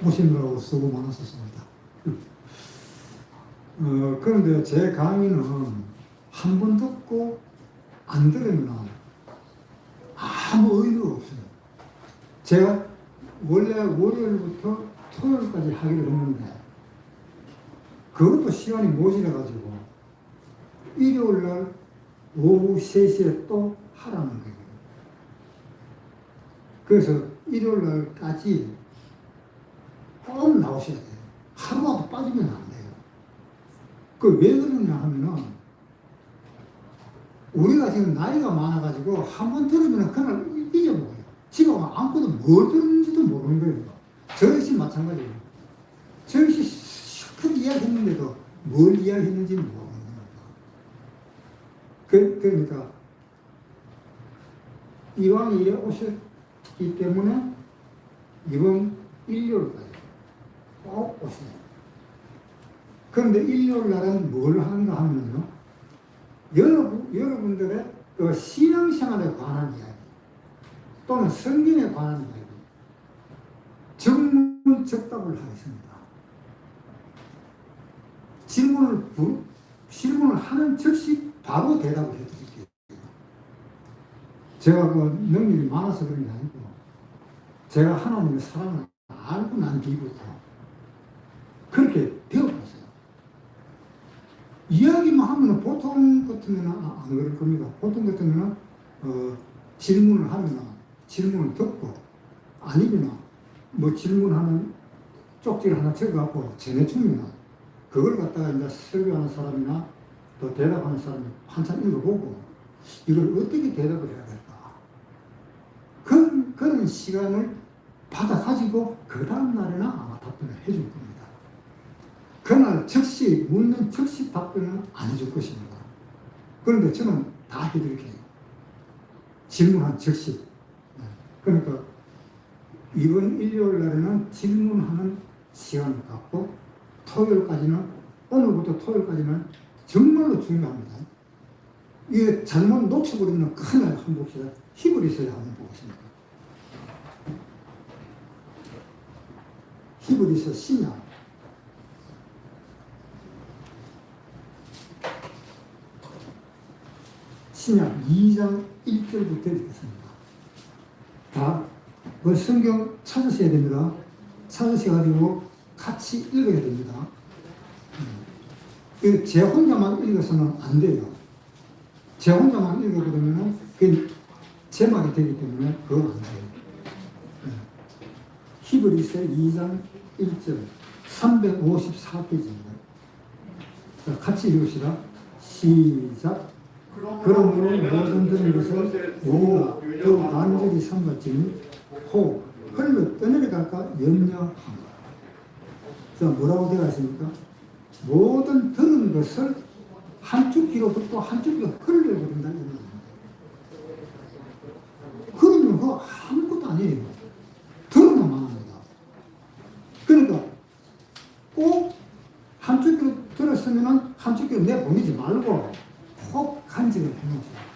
오시느라고 수고 많으셨습니다. 그런데 제 강의는 한 번 듣고 안 들으면 아무 의미가 없어요. 제가 원래 월요일부터 토요일까지 하기로 했는데 그것도 시간이 모자라가지고 일요일날 오후 3시에 또 하라는 거예요. 그래서 일요일날까지 꼭 나오셔야 돼요. 하루라도 빠지면 안 돼요. 그 왜 그러냐 하면은 우리가 지금 나이가 많아가지고 한 번 들으면 그날 잊어먹어요. 집에 가면 아무것도 뭘 들었는지도 모르는 거예요. 저 역시 마찬가지예요. 저 역시 슈퍼 이야기했는데도 뭘 이야기했는지는 모르는 겁니다. 그러니까 이왕 오셨기 때문에 이번 일요일까지 꼭 오세요. 그런데 일요일 날은 뭘 하는가 하면요, 여러분들의 그 신앙생활에 관한 이야기 또는 성경에 관한 이야기 정문적답을 하겠습니다. 질문을 하는 즉시 바로 대답을 해드릴게요. 제가 그 능력이 많아서 그런 게 아니고 제가 하나님의 사랑을 알고 난 뒤부터 그렇게 되어봤어요. 이야기만 하면 보통 같으면 안 그럴 겁니다. 보통 같으면 질문을 하면 질문을 듣고 아니면 뭐 질문하는 쪽지를 하나 적어갖고 전해주면 그걸 갖다가 이제 설교하는 사람이나 또 대답하는 사람이 한참 읽어보고 이걸 어떻게 대답을 해야 될까. 그런 시간을 받아가지고 그 다음 날에나 아마 답변을 해줄 겁니다. 그날 즉시 묻는 즉시 답변은 안 해줄 것입니다. 그런데 저는 다 해드릴게요. 질문한 즉시. 그러니까 이번 일요일 날에는 질문하는 시간을 갖고 오늘부터 토요일까지는 정말로 중요합니다. 이게 잘못 놓쳐버리면 큰일 나요. 한번 봅시다. 히브리서에 한번 보겠습니다. 히브리서 신약 신약 2장 1절부터 읽겠습니다. 다 성경 찾으셔야 됩니다. 찾으셔가지고 같이 읽어야 됩니다. 제 혼자만 읽어서는 안 돼요. 제 혼자만 읽어버리면 그게 제 말이 되기 때문에 그건 안 돼요. 히브리서 2장 1절 354페이지입니다. 같이 읽읍시다. 시작. 그러므로 모든 들은 것을 우리가 더 간절히 삼갔지니 혹 흘러 떠내려갈까 염려함. 자, 뭐라고 되어 있습니까? 모든 들은 것을 한쪽 귀로 듣고 한쪽 귀로 흘려버린다. 그러면 그거 아무것도 아니에요. 들으면 합니다. 그러니까 꼭 한쪽 귀로 들었으면 한쪽 귀로 내보내지 말고 꼭 간직을 해놓으세요.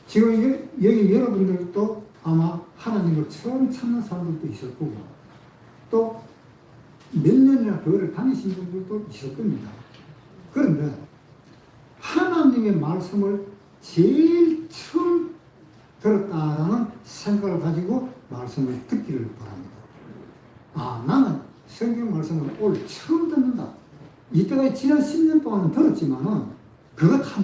지금 여기 여러분들도 아마 하나님을 처음 찾는 사람들도 있을 거고 또 몇 년이나 교회를 다니신 분들도 있을 겁니다. 그런데 하나님의 말씀을 제일 처음 들었다라는 생각을 가지고 말씀을 듣기를 바랍니다. 나는 성경 말씀을 오늘 처음 듣는다. 이때까지 지난 10년 동안은 들었지만은 그거 다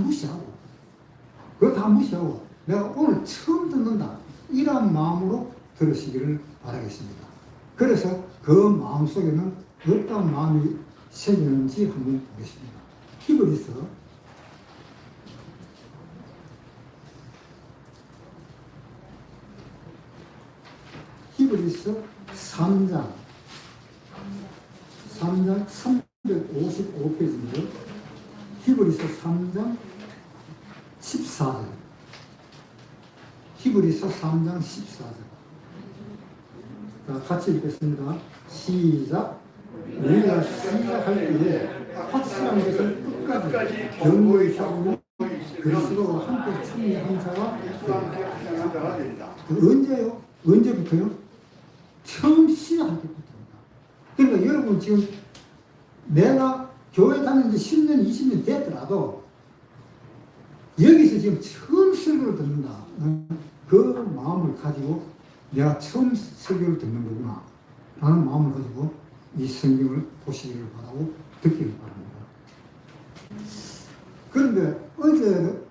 무시하고 내가 오늘 처음 듣는다. 이런 마음으로 들으시기를 바라겠습니다. 그래서 그 마음 속에는 어떤 마음이 새기는지 한번 보겠습니다. 히브리서 3장 355페이지인데요. 히브리서 3장 14절. 히브리서 3장 14절. 자, 같이 읽겠습니다. 시작. 우리가 시작할 때에 확실한 것을 끝까지 견고히 잡으며 그리스도와 함께 참여한 자가 된다. 언제요? 언제부터요? 처음 시작할 때부터입니다. 그러니까 여러분 지금 내가 교회 다닌 지 10년, 20년 됐더라도 여기서 지금 처음 설교를 듣는다. 그 마음을 가지고 내가 처음 설교를 듣는 거구나 라는 마음을 가지고 이 성경을 보시기를 바라고 듣기를 바랍니다. 그런데 어제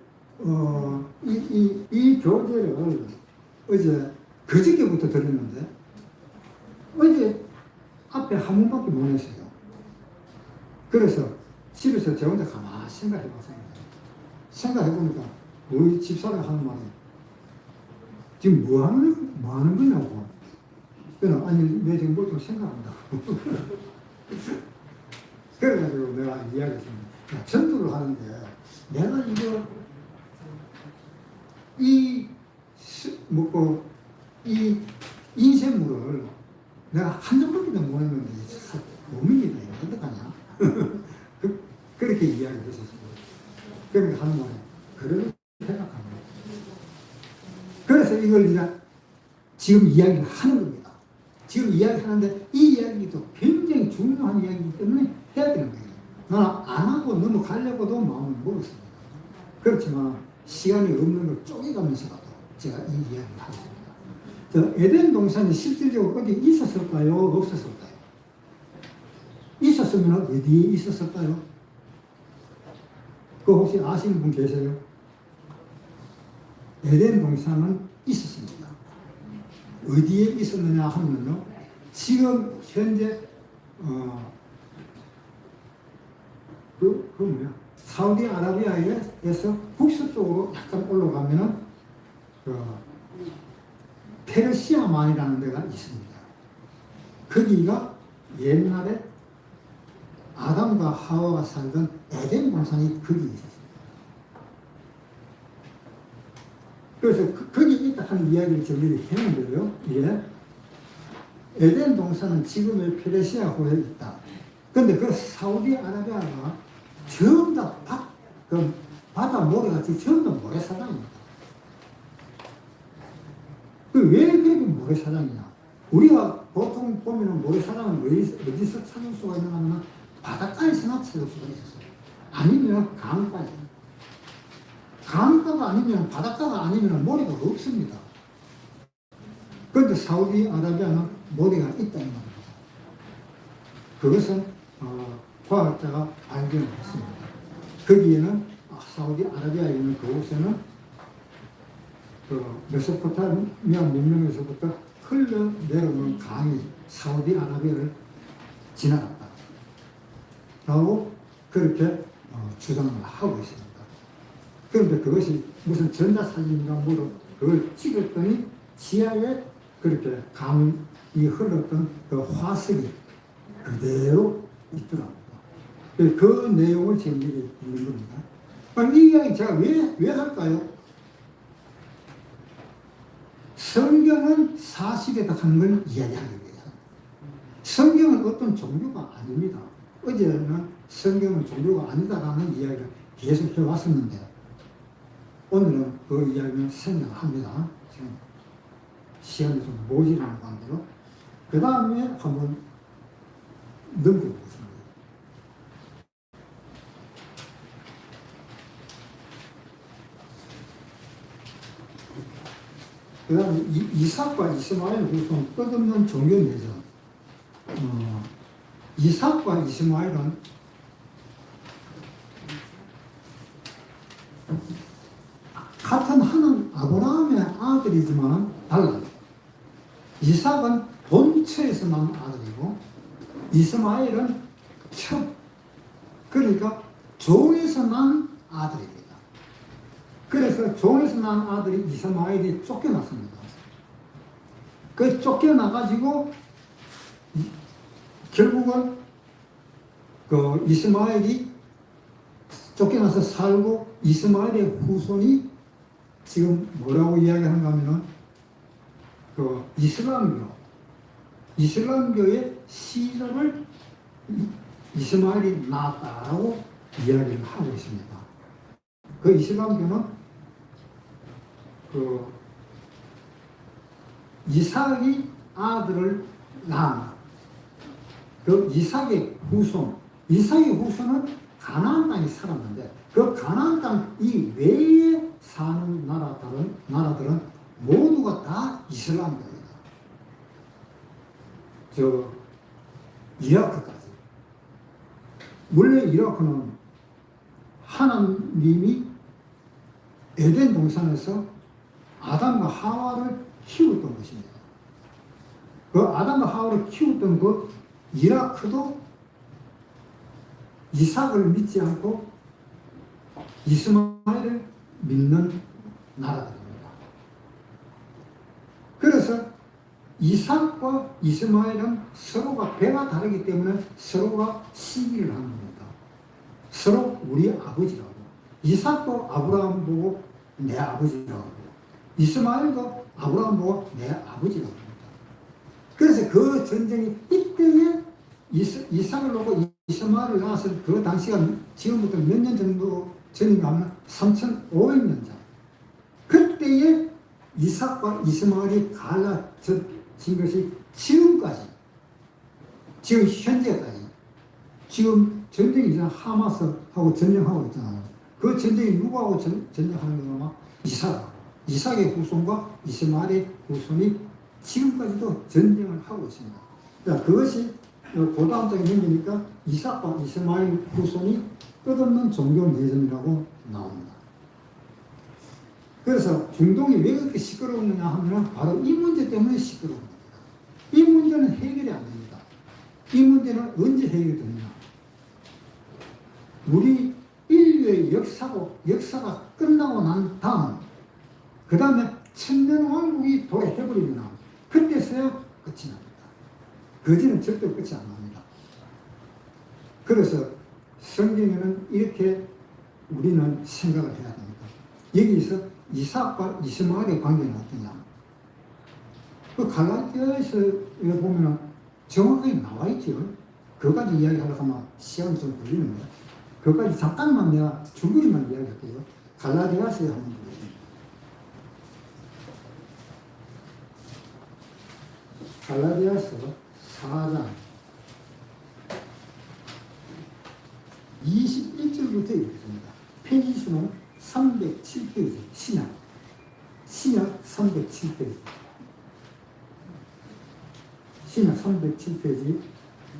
이 교재를 어제 그저께부터 들었는데 어제 앞에 한 번밖에 못 했어요. 그래서 집에서 저 혼자 가만히 생각해 봤습니다. 생각해 보니까 우리 집사람 하는 말이 지금 뭐 하는 거냐고. 그래서 아니 내 지금 뭐 좀 생각한다고. 그래가지고 내가 이야기했습니다. 전도를 하는데 내가 이 인쇄물을 내가 한 장밖에 못 했는데 고민이다. 어떡하냐. 그렇게 이야기를 했었어요. 그러니까 하는 말이 그래도 생각합니다. 그래서 이걸 이제 지금 이야기를 하는 겁니다. 지금 이야기하는데 이 이야기도 굉장히 중요한 이야기이기 때문에 해야 되는 거예요. 나는 안 하고 넘어가려고도 마음을 먹었습니다. 그렇지만 시간이 없는 걸 쪼개가면서라도 제가 이 이야기를 하겠습니다. 에덴 동산이 실질적으로 어디 있었을까요? 없었을까요? 있었으면 어디에 있었을까요? 그거 혹시 아시는 분 계세요? 에덴 동산은 있었습니다. 어디에 있었느냐 하면요, 지금 현재 사우디아라비아에서 북서쪽으로 약간 올라가면은 페르시아만이라는 데가 있습니다. 거기가 옛날에 아담과 하와가 살던 에덴 동산이 거기 있었습니다. 그래서 거기 있다 하는 이야기를 정리를 했는데요. 예. 에덴 동산은 지금의 페르시아호에 있다. 그런데 그 사우디아라비아가 전부 다 바다 모래같이 전부 다 모래사장입니다. 왜 그렇게 모래사장이냐? 우리가 보통 보면 모래사장은 어디서 찾을 수가 있느냐 하면 바닷가에서나 찾을 수가 있었어요. 아니면 강가에. 강가가 아니면 바닷가가 아니면 모래가 없습니다. 그런데 사우디아라비아는 모래가 있다 이 말입니다. 그것은 과학자가 발견을 했습니다. 거기에는 사우디아라비아에 있는 그곳에는 메소포타미아 문명에서부터 흘러내려오는 강이 사우디아라비아를 지나갔다 라고 그렇게 주장을 하고 있습니다. 그런데 그것이 무슨 전자사진인가 뭐로 그걸 찍었더니 지하에 그렇게 강이 흘렀던 그 화석이 그대로 있더라고요. 그 내용을 지금 여기 있는 겁니다. 이 이야기 제가 왜 할까요? 성경은 사실이다 하는 걸 이야기하기 위해서. 성경은 어떤 종교가 아닙니다. 어제는 성경은 종교가 아니다라는 이야기를 계속 해왔었는데 오늘은 그 이야기는 생략합니다. 지금 시간이 좀 모자라는 관계로. 그 다음에 한번 넘겨보겠습니다. 그 다음에 이삭과 이스마엘 후손 끝없는 종교 내전. 이삭과 이스마엘은 같은 하나님 아브라함의 아들이지만 달라요. 이삭은 본처에서 난 아들이고 이스마엘은 첩, 그러니까 종에서 난 아들입니다. 그래서 종에서 난 아들이 이스마엘이 쫓겨났습니다. 그 쫓겨나가지고 결국은 그 이스마엘이 쫓겨나서 살고 이스마엘의 후손이 지금 뭐라고 이야기하는가 하면은 그 이슬람교의 시작을 이스마엘이 낳았다라고 이야기를 하고 있습니다. 그 이슬람교는 그 이삭이 아들을 낳아. 그 이삭의 후손은 가나안 땅에 살았는데 그 가나안 땅 이외에 사는 나라들은 모두가 다 이슬람입니다. 이라크까지. 원래 이라크는 하나님이 에덴 동산에서 아담과 하와를 키웠던 것입니다. 그 아담과 하와를 키웠던 그 이라크도 이삭을 믿지 않고 이스마엘을 믿는 나라들입니다. 그래서 이삭과 이스마엘은 서로가 배가 다르기 때문에 서로가 시기를 하는 겁니다. 서로 우리 아버지라고. 이삭도 아브라함 보고 내 아버지라고 하고 이스마엘도 아브라함 보고 내 아버지라고 합니다. 그래서 그 전쟁이 이때에 이삭을 놓고 이스마엘을 낳았을 그 당시가 지금부터 몇 년 정도 전인가 하면 3,500년 전. 그때에 이삭과 이스마엘이 갈라진 것이 지금까지, 지금 현재까지, 지금 전쟁이 있잖아. 하마스하고 전쟁하고 있잖아요. 그 전쟁이 누구하고 전쟁하는 거냐? 이삭의 후손과 이스마엘의 후손이 지금까지도 전쟁을 하고 있습니다. 그것이 그 다음 장에 넘기니까 이삭과 이스마엘 후손이 끝없는 종교 내전이라고 나옵니다. 그래서 중동이 왜 그렇게 시끄러우냐 하면 바로 이 문제 때문에 시끄러운 겁니다. 이 문제는 해결이 안 됩니다. 이 문제는 언제 해결이 되느냐? 우리 인류의 역사가 끝나고 난 다음, 그 다음에 천년왕국이 도래해버리면 그때서야 끝이 납니다. 거지는 절대 끝이 안 납니다. 그래서 성경에는 이렇게 우리는 생각을 해야 됩니다. 여기서 이삭과 이스마엘의 관계는 어떠냐? 그 갈라디아에서 보면 정확하게 나와 있죠. 그까지 이야기하려고 하면 시간이 좀 걸리는데, 그까지 잠깐만 내가 줄거리만 이야기할게요. 갈라디아서에 한번 보겠습니다. 갈라디아서 4장 21절부터 이렇게 됩니다. 페이지 수는 307페이지, 신약 307페이지. 신약 307페이지,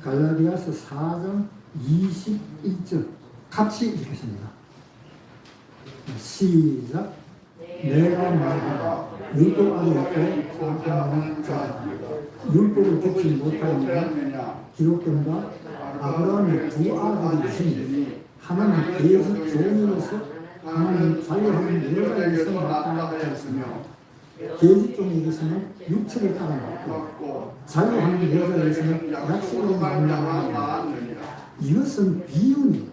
갈라디아서 4장 21절. 같이 읽겠습니다. 시작. 내가 말하라. 율법 아래 있고 사랑하는 자다. 율법을 듣지 못하느냐 기록된 바 아브라함의 두 아들이 있으니 하나는 계집 종으로서 하나는 자유하는 여자에게서 낳았다 하였으며 계집 종에게서는 육체를 따라 낳고 자유하는 여자에게서는 약속을 낳느니라. 이것은 비유니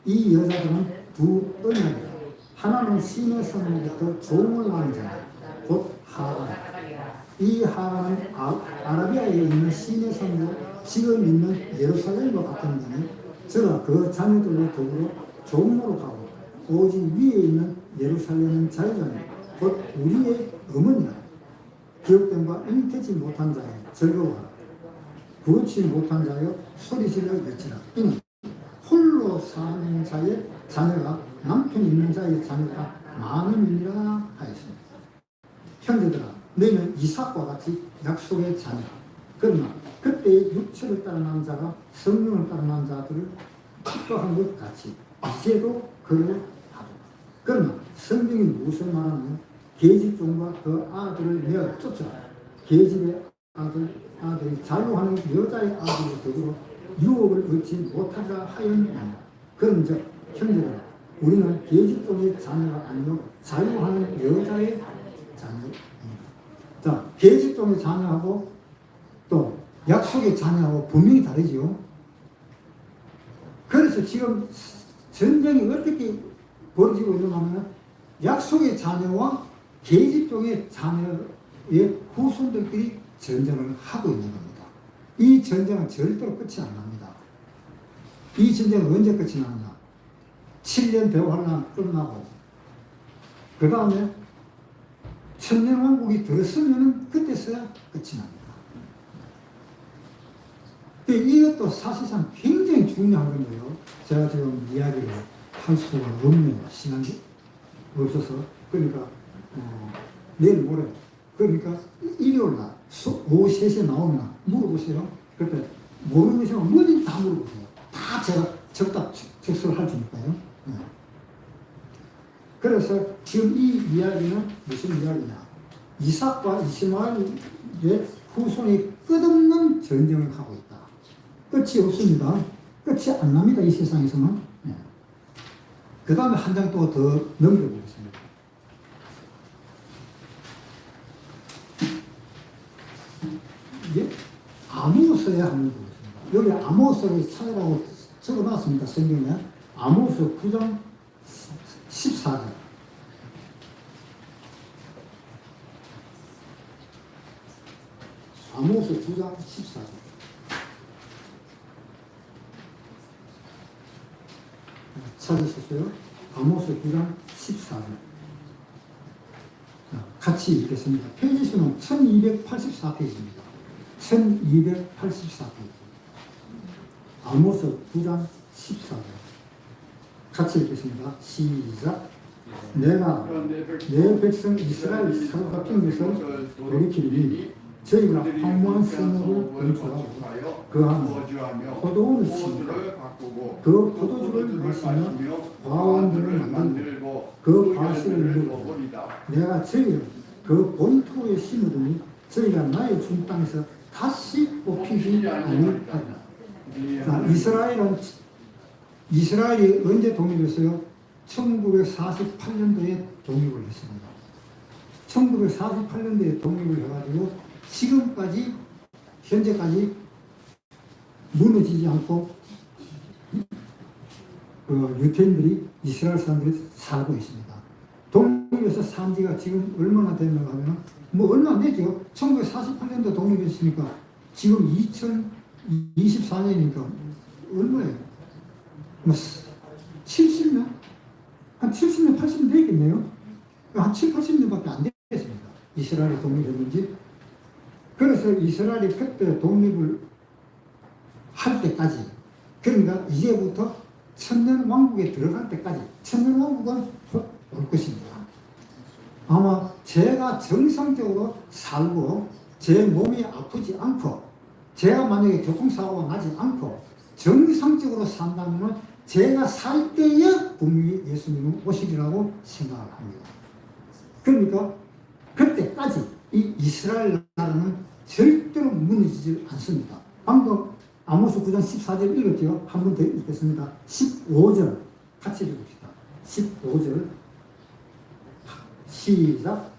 이 여자들은 두 언약이다. 하나는 신의 성으로부터 종을 낳은 자, 곧 하란. 이 하란은 아라비아에 있는 신의 성으로 지금 있는 예루살렘과 같은 데는 저가 그 자녀들로 더불어 종으로 가고 오직 위에 있는 예루살렘은 자유자니 곧 우리의 어머니라. 기억된 바 잉태치 못한 자여 즐거워하라. 부르치 못한 자여 소리질러 외치라. 이는 홀로 사는 자의 자녀가 남편이 있는 자의 자녀가 많음이니라 하였습니다. 형제들아, 너희는 이삭과 같이 약속의 자녀라. 그러나 그때 육체를 따른 남자가 성령을 따른 남자들을 기뻐한 것 같이 이제도 그러하도다. 그러나 성경이 무엇을 말하냐면 계집종과 그 아들을 내어 쫓아라. 계집의 아들이 자유하는 여자의 아들을 더불어 유업을 얻지 못하자 하였느니라. 그런즉 형제들아, 우리는 계집종의 자녀가 아니요 자유하는 여자의 자녀입니다. 자, 계집종의 자녀하고 또 약속의 자녀하고 분명히 다르지요. 그래서 지금 전쟁이 어떻게 벌어지고 있느냐면 약속의 자녀와 계집종의 자녀의 후손들끼리 전쟁을 하고 있는 겁니다. 이 전쟁은 절대로 끝이 안 납니다. 이 전쟁은 언제 끝이 나느냐? 7년 대환란 끝나고 그 다음에 천년왕국이 들었으면 그때서야 끝이 납니다. 이것도 사실상 굉장히 중요한 건데요. 제가 지금 이야기를 할 수가 없네요. 시간이 없어서. 그러니까, 내일 모레. 그러니까 일요일 날, 오후 3시에 나오면 물어보세요. 그때 모르는 것이면 뭐든지 다 물어보세요. 다 제가 적답, 적설을 할 테니까요. 그래서 지금 이 이야기는 무슨 이야기냐. 이삭과 이스마엘의 후손이 끝없는 전쟁을 하고 있다. 끝이 없습니다. 끝이 안 납니다. 이 세상에서는. 그 다음에 한 장 또 더 넘겨보겠습니다. 이게 아모스에 한번 보겠습니다. 여기 아모스를 찾으라고 적어놨습니다. 성경에. 아모스 9장 14절. 아모스 9장 14절. 찾으셨어요? 아모스 9장 14절. 같이 읽겠습니다. 페이지 수는 1284페이지입니다. 1284페이지. 아모스 9장 14절. 같이 읽겠습니다. 시작. 내가 내 백성 이스라엘 사로잡힌 것을 돌이키리니 저희가 황무한 성읍을 건축하고 그 안에 포도원을 심고 그 포도주를 마시며 과원들을 만들고 그 과실을 누르고 내가 저희를 그 본토에 심으더니 저희가 나의 준 땅에서 다시 뽑히지 아니하리라. 이스라엘이 언제 독립했어요? 1948년도에 독립을 했습니다. 1948년도에 독립을 해가지고 지금까지 현재까지 무너지지 않고 유태인들이 이스라엘 사람들이 살고 있습니다. 독립해서 산 지가 지금 얼마나 됐는가 하면 뭐 얼마 안 됐죠. 1948년도 독립했으니까 지금 2024년이니까 얼마예요? 뭐 70년? 한 70년, 80년 되겠네요. 한 7, 80년밖에 안 됐습니다. 이스라엘이 독립했는지. 그래서 이스라엘이 그때 독립을 할 때까지, 그러니까 이제부터 천년왕국에 들어갈 때까지, 천년왕국은 곧 올 것입니다. 아마 제가 정상적으로 살고 제 몸이 아프지 않고 제가 만약에 교통사고가 나지 않고 정상적으로 산다면 제가 살 때에 분명히 예수님은 오시리라고 생각을 합니다. 그러니까 그때까지 이 이스라엘 나라는 절대로 무너지지 않습니다. 방금 아모스 9장 14절 읽었죠? 한 번 더 읽겠습니다. 15절 같이 읽읍시다. 15절 시작.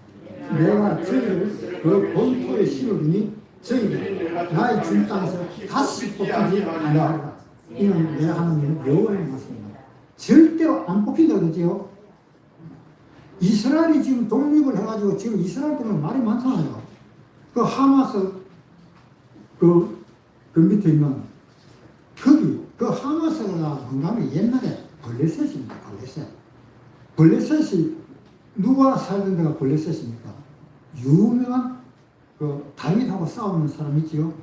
내가 저희를 그 본토에 심으리니 저희를 나의 준 땅에서 다시 뽑히지 아니하리라. 이는 내 하나님 여호와의 말씀입니다. 절대로 안 뽑힌다고 그러지요. 이스라엘이 지금 독립을 해가지고 지금 이스라엘 때문에 말이 많잖아요. 그 하마스 그 밑에 있는 그 하마스가 뭔가면 옛날에 블레셋입니다. 블레셋이 누가 살던 데가 블레셋입니까? 유명한 그 다윗하고 싸우는 사람 있지요.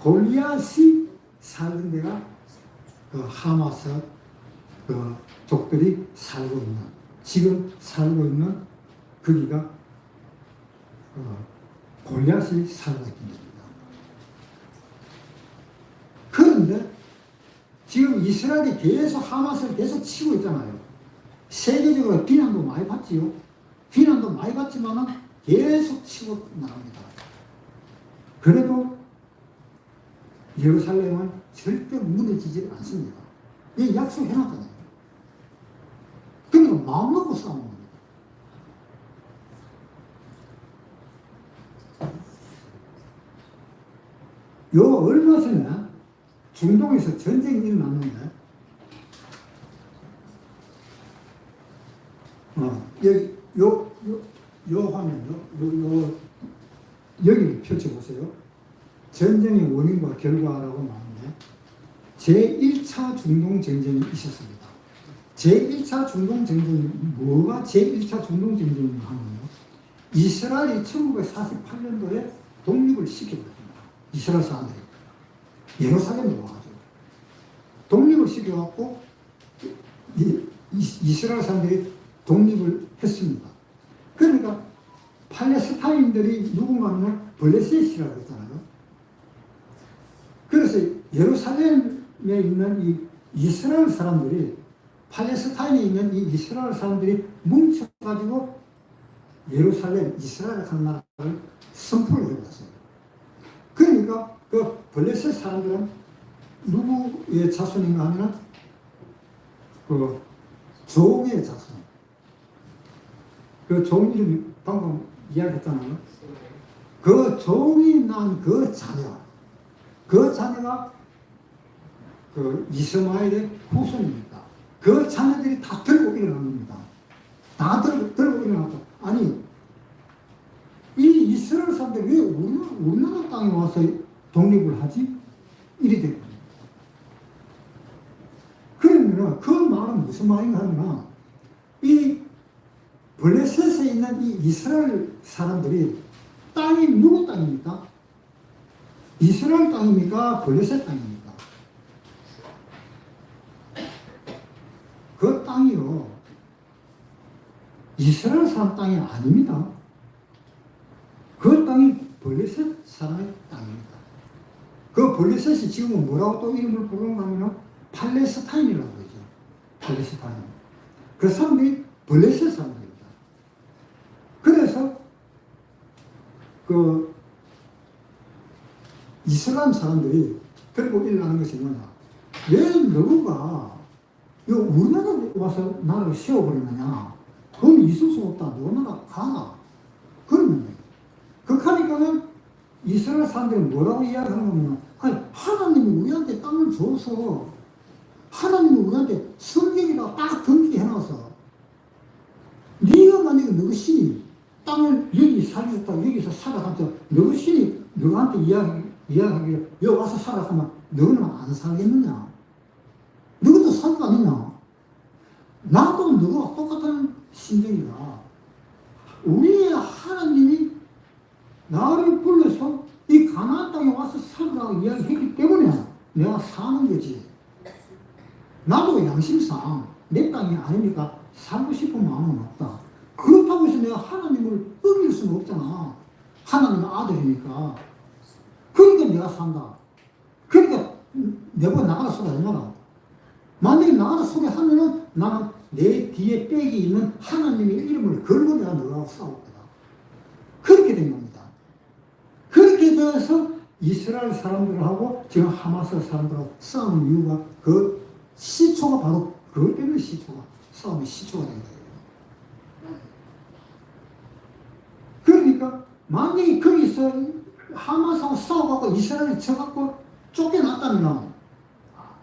골리앗이 살던 데가 그 하마스 그 족들이 살고 있는, 지금 살고 있는 거기가 골리앗이 살고 있는 겁니다. 그런데 지금 이스라엘이 계속 하마스를 계속 치고 있잖아요. 세계적으로 비난도 많이 받지요. 비난도 많이 받지만 계속 치고 나갑니다. 그래도 예루살렘은 절대 무너지지 않습니다. 이 약속해놨잖아요. 그러니까 마음 먹고 싸우는 겁니다. 요 얼마 전에 중동에서 전쟁이 일어났는데 여기 요 화면요. 여기 펼쳐보세요. 전쟁의 원인과 결과라고 나오는데 제1차 중동전쟁이 있었습니다. 제1차 중동전쟁이 뭐가 제1차 중동전쟁인가 하면요. 이스라엘이 1948년도에 독립을 시켜버렸습니다. 이스라엘 사람들이. 예루살렘으로 와가지고 독립을 시켜갖고 이스라엘 사람들이 독립을 했습니다. 그러니까 팔레스타인들이 누군가는 블레셋이라고 했잖아요. 그래서 예루살렘에 있는 이 이스라엘 사람들이, 팔레스타인에 있는 이 이스라엘 사람들이 뭉쳐가지고 예루살렘, 이스라엘 한 나라를 선포를 해봤어요. 그러니까 그 블레셋 사람들은 누구의 자손인가 하면 그 종의 자손. 그 종 이름이 방금 이야기했잖아요. 그 종이 난 그 자녀, 그 자녀가 그 이스마엘의 후손입니다. 그 자녀들이 다 들고 일어난 겁니다. 다 들고 일어났다. 아니, 이 이스라엘 사람들이 왜 우리나라 땅에 와서 독립을 하지? 이리 된 겁니다. 그러면 그 말은 무슨 말인가 하면, 이 블레셋에 있는 이 이스라엘 사람들이 땅이 누구 땅입니까? 이스라엘 땅입니까? 블레셋 땅입니까? 그 땅이요, 이스라엘 사람 땅이 아닙니다. 그 땅이 블레셋 사람의 땅입니다. 그 블레셋이 지금은 뭐라고 또 이름을 부르는가 하면 팔레스타인이라고 그러죠. 팔레스타인. 그 사람들이 블레셋 사람들입니다. 그래서 그 이슬람 사람들이 들고 일어나는 것이 뭐냐? 왜 너가 우리나라에 와서 나라를 세워버리느냐? 그건 있을 수 없다. 너 나라 가라. 그러면 그러니까는 이스라엘 사람들이 뭐라고 이야기하는 거면, 아니, 하나님이 우리한테 땅을 줘서, 하나님이 우리한테 성경에다 딱 등기해놔서, 네가 만약에 너희 신이 땅을 여기 살겠다, 여기서 살아가면서 너희 신이 너한테 이야기하기를 여기 와서 살아가면 너는 안 살겠느냐? 너희도 살 거 아니냐? 나도 너와 똑같은 심정이다. 우리의 하나님이 나를 불러서 이 가나안 땅에 와서 살라고 이야기했기 때문에 내가 사는 거지. 나도 양심상 내 땅이 아니니까 살고 싶은 마음은 없다. 그렇다고 해서 내가 하나님을 어길 수는 없잖아. 하나님의 아들이니까. 그러니까 내가 산다. 그러니까 내가 나가라 소리 하지 마라. 만약에 나가라 소리 하면은 나는 내 뒤에 빽이 있는 하나님의 이름을 걸고 내가 너하고 싸울 거다. 그렇게 된 겁니다. 그렇게 돼서 이스라엘 사람들하고 지금 하마스 사람들하고 싸우는 이유가 그 시초가 바로 그것 때문에 싸움의 시초가 된 거예요. 그러니까 만약에 거기서 하마스하고 싸워갖고 이스라엘이 쳐갖고 쫓겨났다면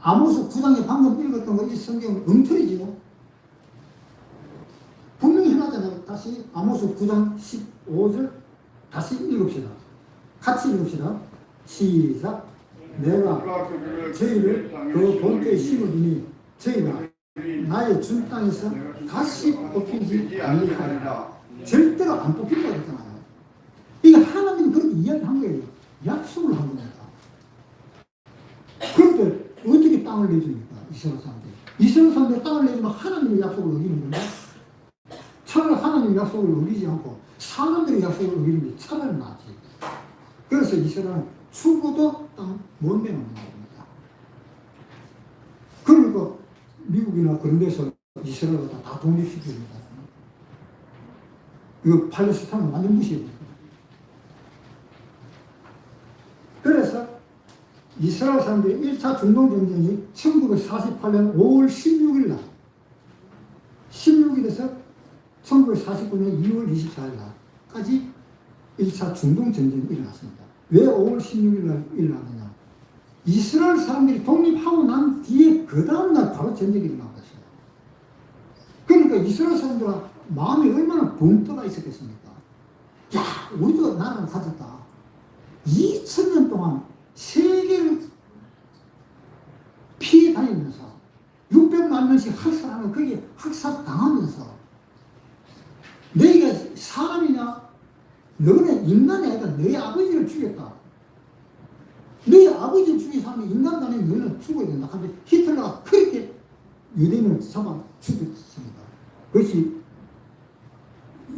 아모스 9장에 방금 읽었던 거 이 성경은 엉터리지요. 분명히 해놨잖아요. 다시 아모스 9장 15절 다시 읽읍시다. 같이 읽읍시다. 시작. 내가 저희를 그 본토에 심어두니 저희가 나의 준 땅에서 다시 뽑히지 아니하리라. 절대로 안 뽑힌다고 했잖아요. 이게 하나님이 그렇게 이야기한 거예요. 약속을 한 겁니다. 그런데 어떻게 땅을 내줍니까? 이스라엘 사람들. 이스라엘 사람들 땅을 내주면 하나님의 약속을 어기는 건데, 차라리 하나님의 약속을 어기지 않고 사람들의 약속을 어기는 게 차라리 낫지. 그래서 이스라엘은 죽어도 땅 못 내놓는 겁니다. 그러니까 미국이나 그런 데서 이스라엘을 다 독립시킵니다. 이거 팔레스타인은 완전 무시해요. 그래서 이스라엘 사람들이 1차 중동전쟁이 1948년 5월 16일 날, 16일에서 1949년 2월 24일 날까지 1차 중동전쟁이 일어났습니다. 왜 5월 16일 날 일어났느냐? 이스라엘 사람들이 독립하고 난 뒤에 그 다음날 바로 전쟁이 일어난 것이에요. 그러니까 이스라엘 사람들은 마음이 얼마나 붕 떠가 있었겠습니까? 야, 우리도 나라를 가졌다. 2000년 동안 세계를 피해 다니면서 600만 명씩 학살하면 거기에 학살 당하면서 너희가 사람이냐? 너네 인간이 아니라 너희 아버지를 죽였다. 너희 네 아버지를 죽인 사람이 인간단에 너는 죽어야 된다. 근데 히틀러가 그렇게 유대인을 잡아 죽였습니다. 그것이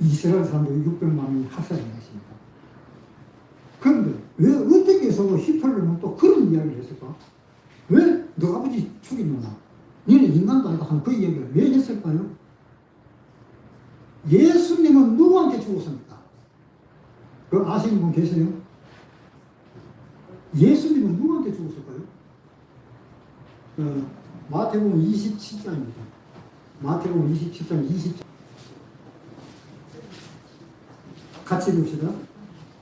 이스라엘 사람들 600만 명이 학살된 것입니다. 그런데 왜 어떻게 해서 히틀러는 또 그런 이야기를 했을까? 왜 너 아버지 죽이느냐? 너는 인간도 아니다 하는 그 이야기를 왜 했을까요? 예수님은 누구한테 죽었습니까? 그 아시는 분 계세요? 예수님은 누구한테 죽었을까요? 마태복음 27장입니다. 마태복음 27장 20절 같이 봅시다.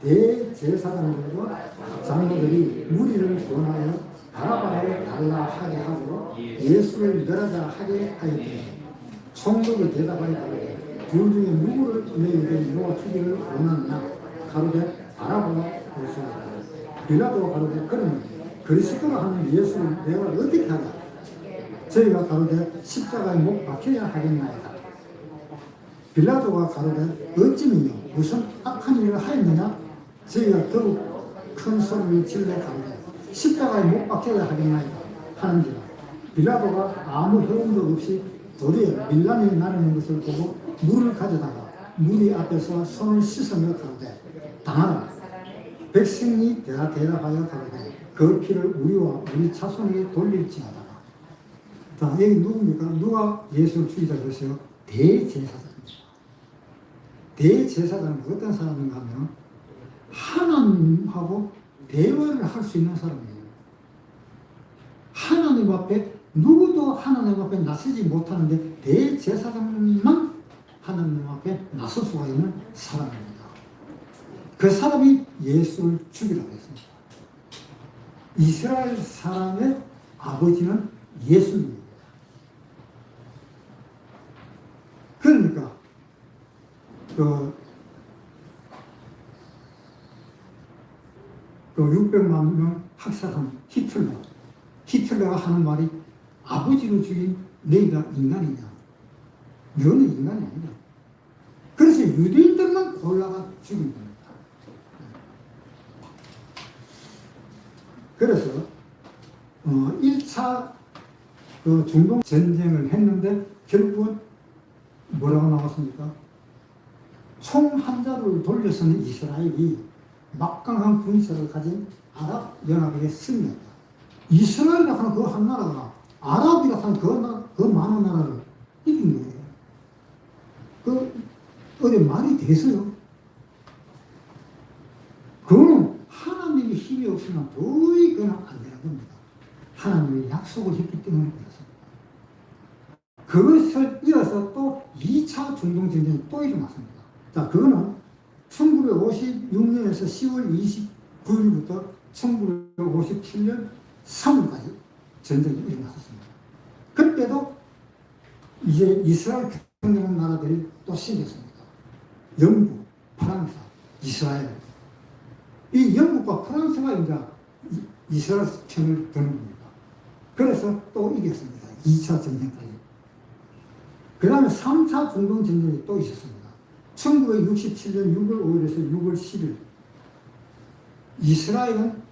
대제사장들과 장로들이 무리를 권하여 바라바를 달라 하게 하고 예수를 멸하자 하게 하였더니 총독이 대답하여 가로되 둘 중에 누구를 너희에게 너와 주기를 원하느냐? 가로되 바라바라 그러시니라. 빌라도가 가로되 그러면 그리스도로 하는 예수를 내가 어떻게 하랴? 저희가 가로되 십자가에 못 박혀야 하겠나이다. 빌라도가 가로되 어찌미요 무슨 악한 일을 하였느냐? 저희가 더욱 큰 소리를 질러 가로되 십자가에 못 박혀야 하겠나이다 하는지라. 빌라도가 아무 허용도 없이 도리에 밀란이 나르는 것을 보고 물을 가져다가 무리 앞에서 손을 씻으며 가로되 당하라. 백성이 대답하여 가로되 그 피를 우리와 우리 자손에게 돌릴지어다. 자, 여기 누굽니까? 누가 예수를 죽이자 그랬어요? 대제사장입니다. 대제사장은 어떤 사람인가 하면 하나님하고 대화를 할 수 있는 사람이에요. 하나님 앞에 누구도 하나님 앞에 나서지 못하는데 대제사장만 하나님 앞에 나설 수가 있는 사람입니다. 그 사람이 예수를 죽이라고 했습니다. 이스라엘 사람의 아버지는 예수님입니다. 그러니까 그 600만 명 학살한 히틀러가 하는 말이 아버지를 죽인 너희가 인간이냐? 너는 인간이 아니다. 그래서 유대인들만 골라가 죽인 겁니다. 그래서 1차 중동 전쟁을 했는데 결국은 뭐라고 나왔습니까? 총 한 자루를 돌려서는 이스라엘이 막강한 군사를 가진 아랍연합에게 승리했다. 이스라엘이라 하는 그 한 나라가 아랍이라 하는 그 많은 나라를 이긴 거예요. 어디 말이 되세요? 그거는 하나님의 힘이 없으면 도저히 그건 안 되는 겁니다. 하나님이 약속을 했기 때문에 그렇습니다. 그것을 이어서 또 2차 중동전쟁이 또 일어났습니다. 자, 그거는 1956년에서 10월 29일부터 1957년 3월까지 전쟁이 일어났습니다. 그때도 이제 이스라엘 경쟁하는 나라들이 또 생겼습니다. 영국, 프랑스, 이스라엘. 이 영국과 프랑스가 이제 이스라엘 편을 드는 겁니다. 그래서 또 이겼습니다. 2차 전쟁까지. 그 다음에 3차 중동 전쟁이 또 있었습니다. 1967년 6월 5일에서 6월 10일 이스라엘은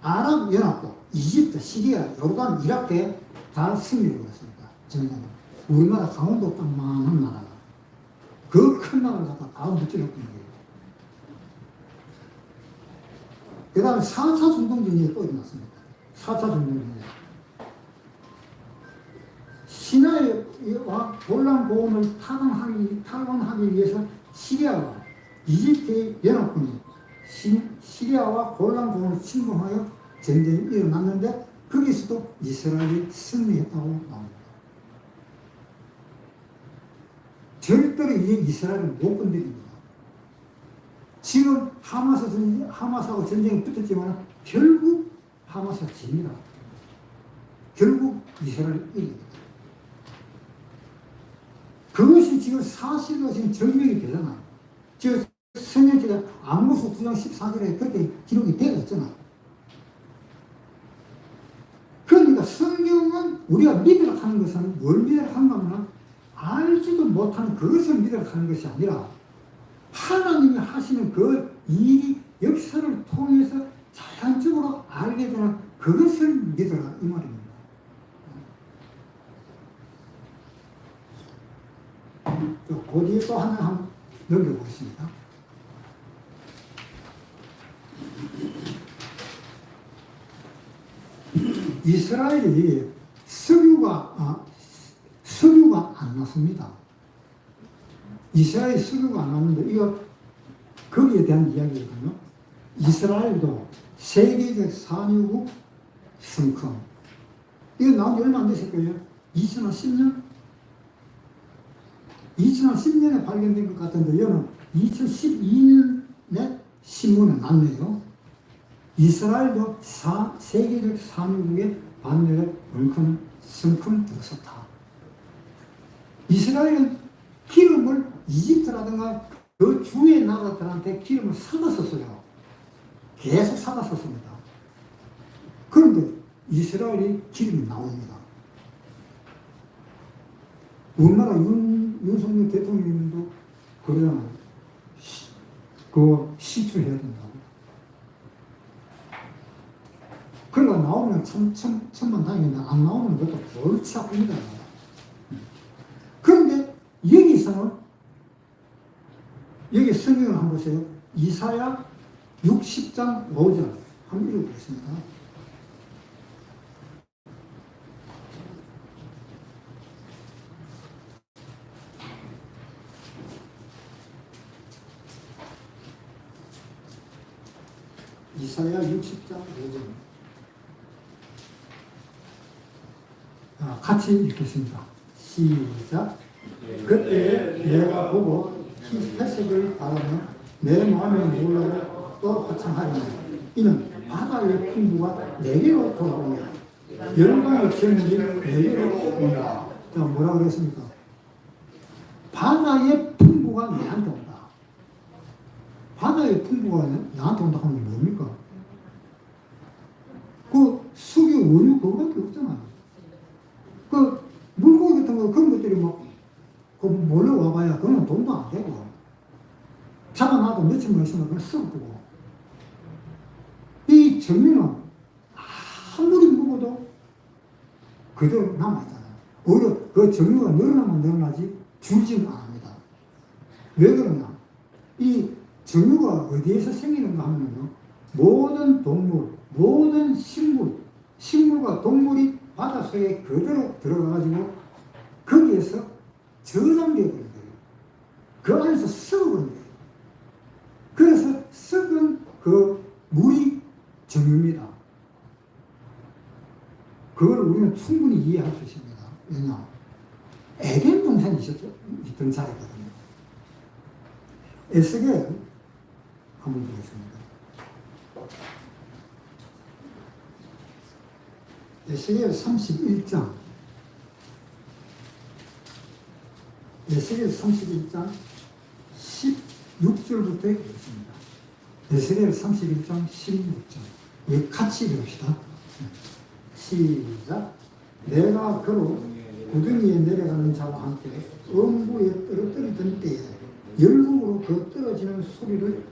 아랍연합국, 이집트, 시리아, 요르단, 이라크에 다 승리를 거뒀습니다. 전쟁은. 우리나라 강원도 땅만한 나라가 그 큰 나라를 갖다 다 무찌르고 있는 거예요. 그 다음에 4차 중동전쟁이 또 일어났습니다. 4차 중동전쟁. 시나이와 골란 고원을 탈환하기 위해서 시리아와 이집트의 연합군이 시리아와 골란 고원을 침공하여 전쟁이 일어났는데 거기서도 이스라엘이 승리했다고 나옵니다. 절대로 이제 이스라엘을 못 건드립니다. 지금 하마스하고 전쟁이 붙었지만 결국 하마스가 집니다. 결국 이스라엘이 이깁니다. 그것이 지금 사실로 지금 증명이 되잖아. 지금 성경책에 아모스 9장 14절에 그렇게 기록이 되어 있잖아. 그러니까 성경은 우리가 믿으라 하는 것은 뭘 믿으라 하는가 하면 알지도 못하는 그것을 믿으라 하는 것이 아니라 하나님이 하시는 그 일이 역사를 통해서 자연적으로 알게 되나 그것을 믿어라 이 말입니다. 그 뒤에 또 하나 한번 넘겨보겠습니다. 이스라엘이 석유가 안 났습니다. 이스라엘이 석유가 안 났는데 이거 거기에 대한 이야기거든요. 이스라엘도 세계적 산유국 성큼 이거 나온 지 얼마 안 됐을 거예요. 2010년? 2010년에 발견된 것 같은데 이거는 2012년에 신문에 났네요. 이스라엘도 세계적 산유국의 반열에 성큼 들었었다. 이스라엘은 기름을 이집트라든가 그 주의 나라들한테 기름을 사다 썼어요. 계속 사다 썼습니다. 그런데 이스라엘이 기름이 나옵니다. 우리나라 윤석열 대통령도 그러잖아요. 그거 시추해야 된다고. 그러니까 나오면 천만 다행인데 안 나오면 그것도 골치 아픕니다. 그런데 여기서는 여기 성경을 한번 보세요. 이사야 60장 5절 한번 읽어보겠습니다. 이사야 60장 5절 같이 읽겠습니다. 시작. 그때 내가 보고 회색을 바라며 내 마음이 놀라고 또 화창하리니 이는 바다의 풍부가 내게로 돌아오며 열방의 정리 내게로 오냐. 뭐라 그랬습니까? 바다의 풍부가 내한테 온다. 바다의 풍부가 나한테 온다 하면 뭡니까? 그 석유, 원유 그거밖에 없잖아요. 그 물고기 같은 거 그런 것들이 그 몰려 와봐야 그거는 돈도 안 되고 잡아놔도 며칠만 있으면 그건 썩고 이 정리는 아무리 먹어도 그대로 남아있잖아요. 오히려 그 정리가 늘어나면 늘어나지 줄지는 않습니다. 왜 그러냐? 이 정유가 어디에서 생기는가 하면요, 모든 동물, 모든 식물과 동물이 바닷속에 그대로 들어가가지고 거기에서 저장되어 버린 거예요. 그 안에서 썩어버린 거예요. 그래서 썩은 그 물이 정유입니다. 그걸 우리는 충분히 이해할 수 있습니다. 왜냐? 에덴 동산이 있던 자리거든요. 에스겔 한번 보겠습니다. 에스겔 31장 에스겔 31장 16절부터 읽겠습니다. 에스겔 31장 16절 우리 같이 읽읍시다. 시작. 내가 그로 구덩이에 내려가는 자와 함께 음부에 떨어뜨리던 때에 열국으로 그 떨어지는 소리를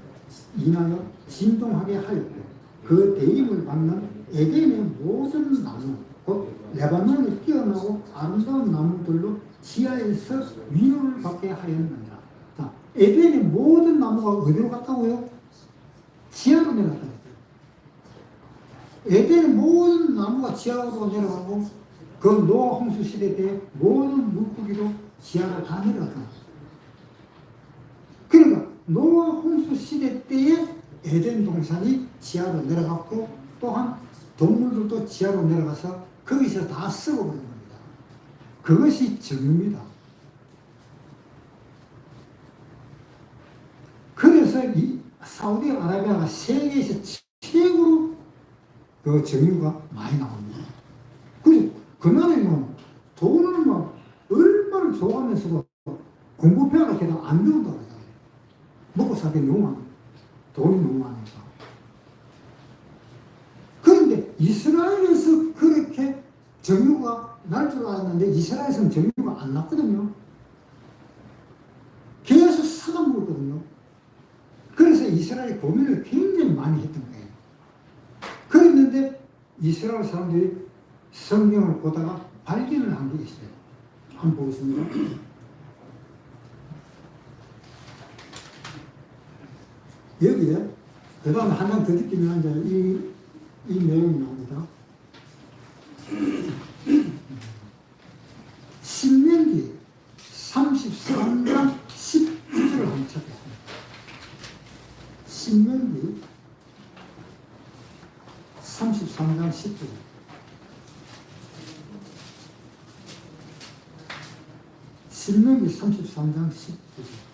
인하여 진동하게 하였고 그 대임을 받는 에덴의 모든 나무 곧 레바논에 뛰어나고 아름다운 나무들로 지하에서 위로를 받게 하였느니라. 자, 에덴의 모든 나무가 어디로 갔다고요? 지하로 내려갔다. 에덴의 모든 나무가 지하로 내려가고 그 노아 홍수 시대 때 모든 물고기도 지하로 다 내려갔다. 그러니까 노아 홍수 시대 때에 에덴 동산이 지하로 내려갔고 또한 동물들도 지하로 내려가서 거기서 다 썩어버린 겁니다. 그것이 정유입니다. 그래서 이 사우디아라비아가 세계에서 최고로 그 정유가 많이 나옵니다. 그래서 그 나라에는 돈을 막 얼마를 줘가면서도 공부표가 해도 안 배운다고 하잖아요. 먹고 살기 너무 많아. 돈이 너무 많으니까. 그런데 이스라엘에서 그렇게 정유가 날 줄 알았는데 이스라엘에서는 정유가 안 났거든요. 계속 사다 먹었거든요. 그래서 이스라엘이 고민을 굉장히 많이 했던 거예요. 그랬는데 그런데 이스라엘 사람들이 성경을 보다가 발견을 한 게 있어요. 한번 보겠습니다. 여기에 그 다음에 한 장 더 듣기면 이제 이 내용이 나옵니다. 신명기 33장 19절을 한번 찾겠습니다. 신명기 33장 19절. 신명기 33장 19절.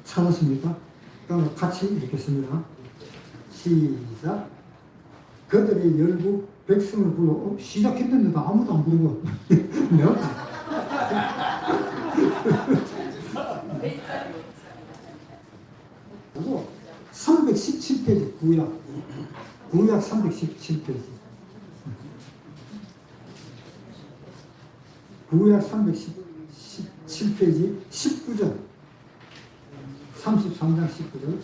찾았습니까? 그럼 같이 읽겠습니다. 시작. 그들의 열국 백성을 불러 시작했는데도 아무도 안 부르고 내가 317페이지 구약 317페이지 구약 317페이지 19절 33장 19절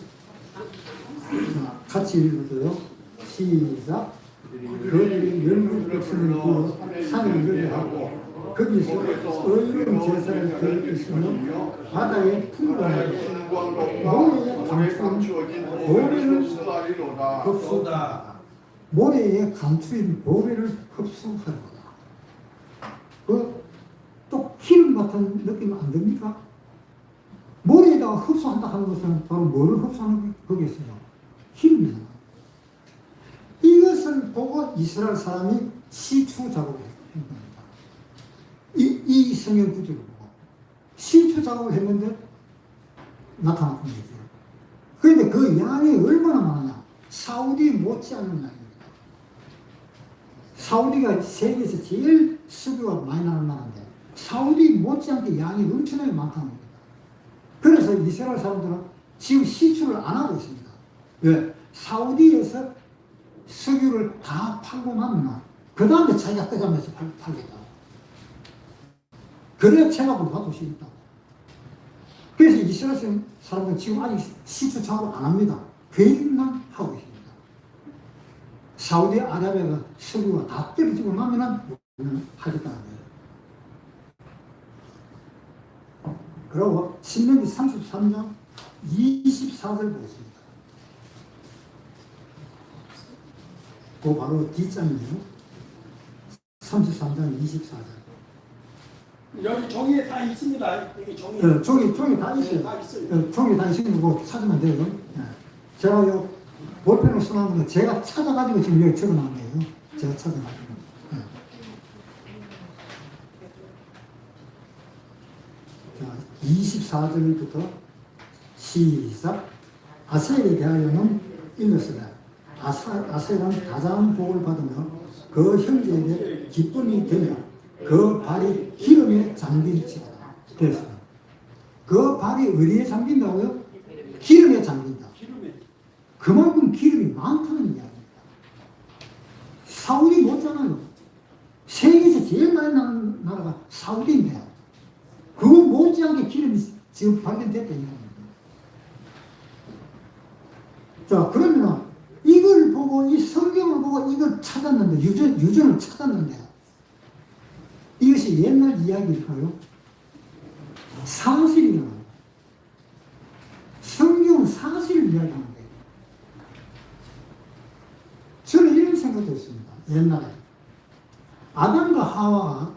같이 읽어줘요. 시작. 그들이 열국 백성을 불러 산을 노래하고 거기서 의로운 제사를 드리시며 바다의 풍광을 모래에 감추인 모래를 흡수하다. 모래에 감추인 모래를 흡수하다. 또 기름 같은 느낌 안 듭니까? 모래에다가 흡수한다 하는 것은 바로 뭐를 흡수하는 거겠어요? 기름이잖아. 이것을 보고 이스라엘 사람이 시추 작업을 했습니다. 이 성경 구절을 보고 시추 작업을 했는데 나타났던 거죠. 그런데 그 양이 얼마나 많으냐? 사우디 못지않은 양입니다. 사우디가 세계에서 제일 수교가 많이 나는 나라인데 사우디 못지않게 양이 엄청나게 많다는 겁니다. 그래서 이스라엘 사람들은 지금 시추를 안 하고 있습니다. 왜? 사우디에서 석유를 다 팔고 나면 그 다음에 자기가 끄자면서 팔겠다. 그래야 체납을 받을 수 있다고. 그래서 이스라엘 사람들은 지금 아직 시추 작업을 안 합니다. 계획만 하고 있습니다. 사우디 아라비아가 석유가 다 떨어지고 나면 하겠다는 거예요. 그리고 신명기 33장 24절 보겠습니다. 그 바로 뒷장이에요. 33장 24절. 여기 종이에 다 있습니다. 여기 종이. 네, 종이 다 있어요. 네, 다 있어요. 네, 종이 다 있으면 뭐 찾으면 돼요. 네. 제가 요 볼펜을 써놓은 건 제가 찾아가지고 지금 여기 적어놓은 거예요. 제가 찾아가지고. 네. 자, 24절부터 시작. 아셀에 대하여는 이것이다. 아셀은 가장 복을 받으며 그 형제에게 기쁨이 되며 그 발이 기름에 잠길지어다. 그래서 그 발이 어디에 잠긴다고요? 기름에 잠긴다. 그만큼 기름이 많다는 이야기입니다. 사우디 못잖아요. 세계에서 제일 많이 나는 나라가 사우디인데 그거 못지않게 기름이 지금 발견됐다 이 말입니다. 자, 그러면 이걸 보고 이 성경을 보고 이걸 찾았는데 유전을 찾았는데 이것이 옛날 이야기일까요? 사실이잖아요. 성경은 사실을 이야기하는 거예요. 저는 이런 생각도 했습니다. 옛날에 아담과 하와가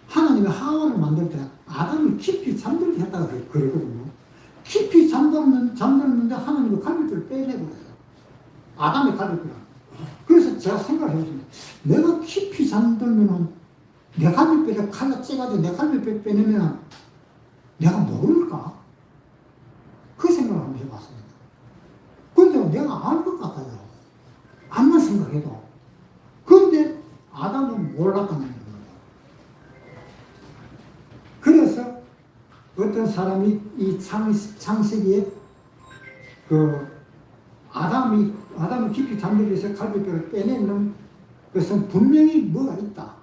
하나님이 하와를 만들 때 아담을 깊이 잠들게 했다고 그러거든요. 깊이 잠들었는데 하나님이 갈비뼈를 빼내버렸어요. 아담의 갈비뼈를. 그래서 제가 생각을 해봤습니다. 내가 깊이 잠들면은 내 갈비뼈를 칼로 째가지고 내 갈비뼈 빼내면 내가 모를까? 그 생각을 한번 해봤습니다. 근데 내가 알 것 같아요. 암만 생각해도. 그런데 아담은 몰랐다는 거예요. 그래서 어떤 사람이 이 창세기에 아담이 깊이 잠들어서 갈비뼈를 빼내는 것은 분명히 뭐가 있다.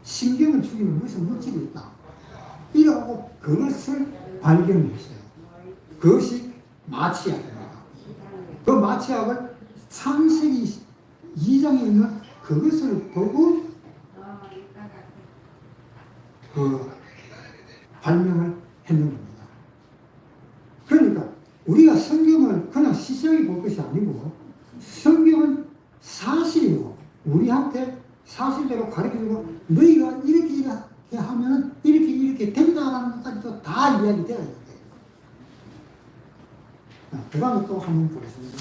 신경을 죽이는 무슨 물질이 있다. 이라고 그것을 발견했어요. 그것이 마취약입니다. 그 마취약을 창세기 2장에 있는 그것을 보고 그 발명을 했는 겁니다. 그러니까 우리가 성경을 그냥 시시하게 볼 것이 아니고 성경은 사실이고 우리한테 사실대로 가르쳐주고 너희가 이렇게 하면 이렇게 된다라는 것까지도 다 이야기되어야 돼요. 그 다음에 또 한 번 보겠습니다.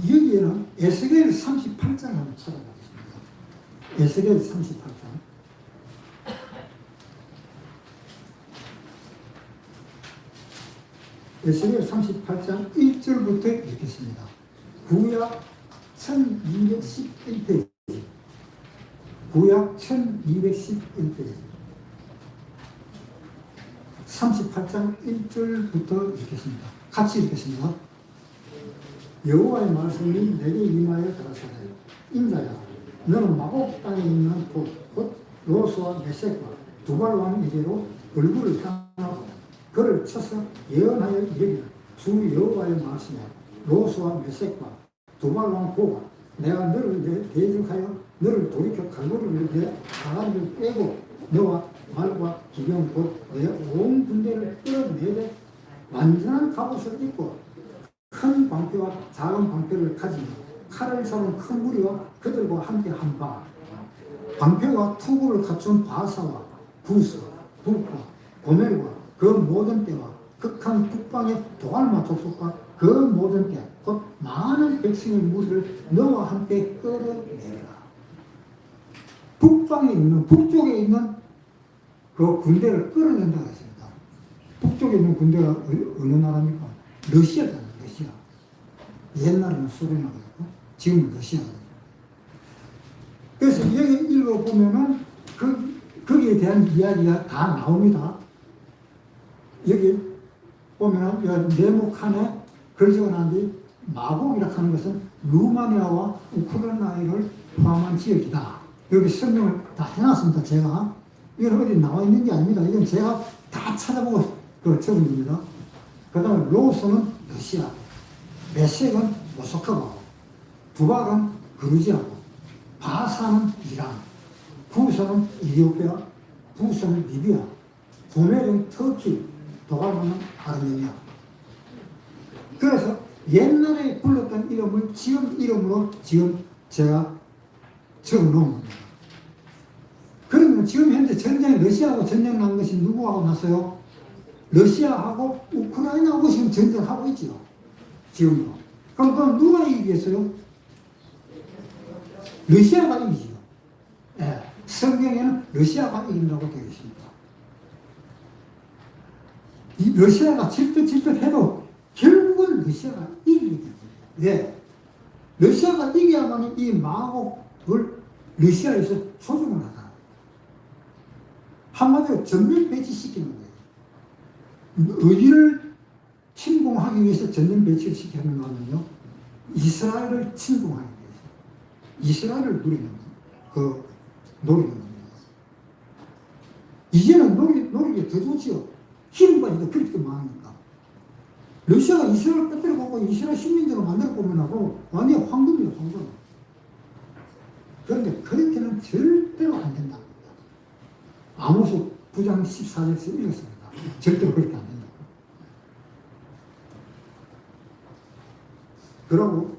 여기에는 에스겔 38장 한번 찾아보겠습니다. 에스겔 38장. 에스겔 38장 1절부터 읽겠습니다. 구약 1211페이지. 구약 1211페이지. 38장 1절부터 읽겠습니다. 같이 읽겠습니다. 여호와의 말씀이 내게 임하여 가라사대 인자야 너는 마곡 땅에 있는 곧 로스와 메섹과 두발 왕에게로 얼굴을 향하고 그를 쳐서 예언하여 이르기를 주 여호와의 말씀에 로스와 메섹과 두발 왕 고가 내가 너를 대적하여 너를 돌이켜 갈고리를 내 가라리를 빼고 너와 말과 기병 곧 내 온 군대를 끌어내되 완전한 갑옷을 입고 큰 방패와 작은 방패를 가지며 칼을 잡은 큰 무리와 그들과 함께 한 바 방패와 투구를 갖춘 바사와 부스, 북과 고멜과 그 모든 때와 극한 북방의 도갈마 족속과 그 모든 때 곧 많은 백성의 무리를 너와 함께 끌어내리라. 북방에 있는 북쪽에 있는 그 군대를 끌어낸다 했습니다. 북쪽에 있는 군대가 어느 나라입니까? 러시아잖아요. 러시아. 옛날에는 소련이라고 했고 지금은 러시아거든요. 그래서 여기 읽어보면은 거기에 대한 이야기가 다 나옵니다. 여기 보면은 네모칸에 걸적어놓은 뒤 마곡이라고 하는 것은 루마니아와 우크라이나를 포함한 지역이다. 여기 설명을 다 해놨습니다. 제가 이건 어디 나와 있는 게 아닙니다. 이건 제가 다 찾아보고 적은 겁니다. 그 다음에 로스는 러시아, 메섹은 모스크바고, 두발은 그루지아고, 바사는 이란, 부서는 이디오피아, 부서는 리비아, 고멜은 터키, 도갈마는 아르메니아. 그래서 옛날에 불렀던 이름을 지금 이름으로 지금 제가 적어놓은 겁니다. 그러면 지금 현재 전쟁, 러시아하고 전쟁 난 것이 누구하고 났어요? 러시아하고 우크라이나하고 지금 전쟁하고 있죠. 지금도. 그럼 누가 이기겠어요? 러시아가 이기죠. 예. 성경에는 러시아가 이긴다고 되어 있습니다. 이 러시아가 질듯 해도 결국은 러시아가 이기게 됩니다. 왜? 러시아가 이겨야만 이 마곡을 러시아에서 소중을 하잖아요. 한마디로 전면 배치시키는 거예요. 어디를 침공하기 위해서 전면 배치를 시켰는가 하면요. 이스라엘을 침공하기 위해서. 이스라엘을 노리는 겁니다. 이제는 노리기 더 좋지요. 기름까지도 그렇게 많으니까. 러시아가 이스라엘 끝들어 보고 이스라엘 식민지로 만들어 보면하고 완전 황금이에요, 황금. 그런데 그렇게는 절대로 안 된다. 아모스 9장 14절에서 읽었습니다. 절대로 그렇게 안 된다. 그러고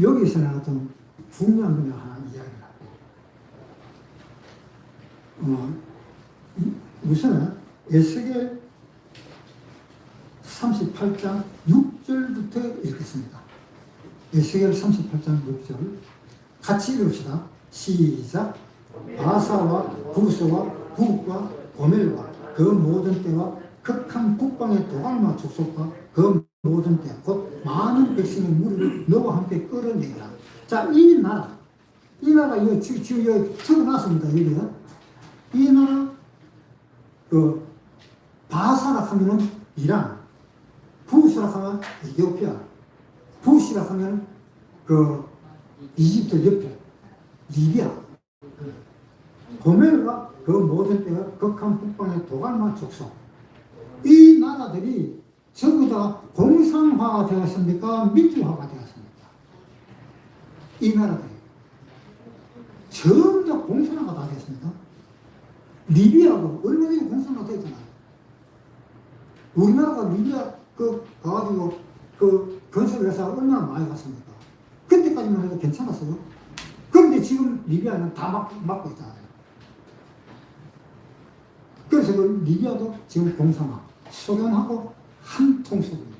여기서는 좀 중요한 분야 하나 이야기를 하고 우선은 에스겔 38장 6절부터 읽겠습니다. 에스겔 38장 6절 같이 읽읍시다. 시작. 바사와 부스와 북과 고멜과 그 모든 때와 극한 북방의 도갈마 족속과 그 모든 때 곧 많은 백성의 무리를 너와 함께 끌어내라. 자, 이 나라 이거 지금 여기 적어놨습니다. 여기요. 이 나라 바사라 하면은 이란, 부스라 하면 이디오피아, 부시라 하면 이집트 옆에 리비아, 고멜과 그 모든 때가 극한 북방의 도갈마 족속, 이 나라들이 전부 다 공산화가 되었습니까? 민주화가 되었습니까? 이 나라들이 전부 다 공산화가 다 됐습니다. 리비아도 얼마 전에 공산화가 됐잖아요. 우리나라가 리비아 가가지고 건설회사 얼마나 많이 갔습니까? 그때까지만 해도 괜찮았어요. 그런데 지금 리비아는 다 막고 있잖아요. 그래서 그 리비아도 지금 공산화, 소련하고 한 통속입니다.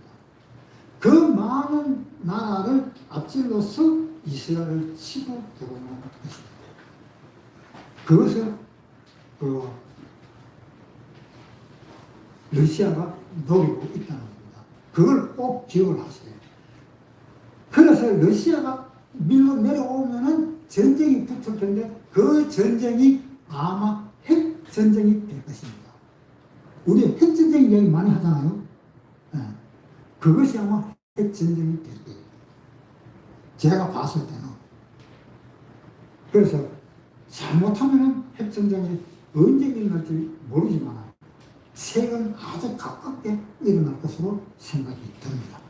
그 많은 나라를 앞질러서 이스라엘을 치고 들어오는 것입니다. 그것을 러시아가 노리고 있다는 겁니다. 그걸 꼭 기억을 하세요. 그래서 러시아가 밀고 내려오면은 전쟁이 붙을 텐데 그 전쟁이 아마 핵전쟁이 될 것입니다. 우리 핵전쟁 이야기 많이 하잖아요. 네. 그것이 아마 핵전쟁이 될 거예요. 제가 봤을 때는. 그래서 잘못하면 핵전쟁이 언제 일어날지 모르지만 최근 아주 가깝게 일어날 것으로 생각이 듭니다.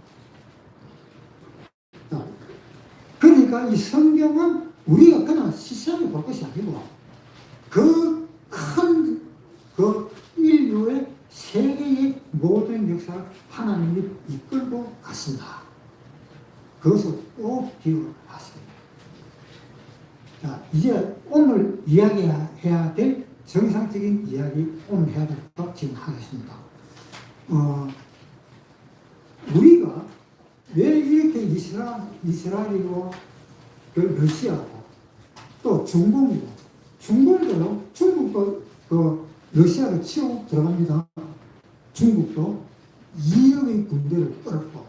자, 그러니까 이 성경은 우리가 그냥 시시하게 볼 것이 아니고 그 큰 인류의 세계의 모든 역사를 하나님이 이끌고 가신다. 그것을 꼭 기억을 하세요. 자, 이제 오늘 이야기해야 될 정상적인 이야기 오늘 해야 될 것 지금 하겠습니다. 우리가 왜 이렇게 이스라엘이고 러시아고 또 중국도 러시아를 치고 들어갑니다. 중국도 2억의 군대를 끌었고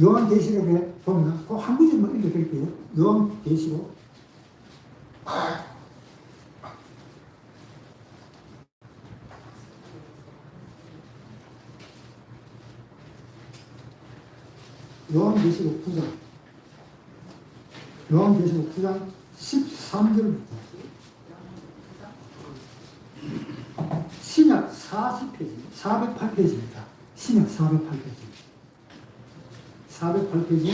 요한계시록에 보면 그 한 구절만 읽어드릴게요. 요한계시록 요한계시록 9장 13절부터 신약 40페이지, 408페이지입니다. 신약 408페이지. 408페이지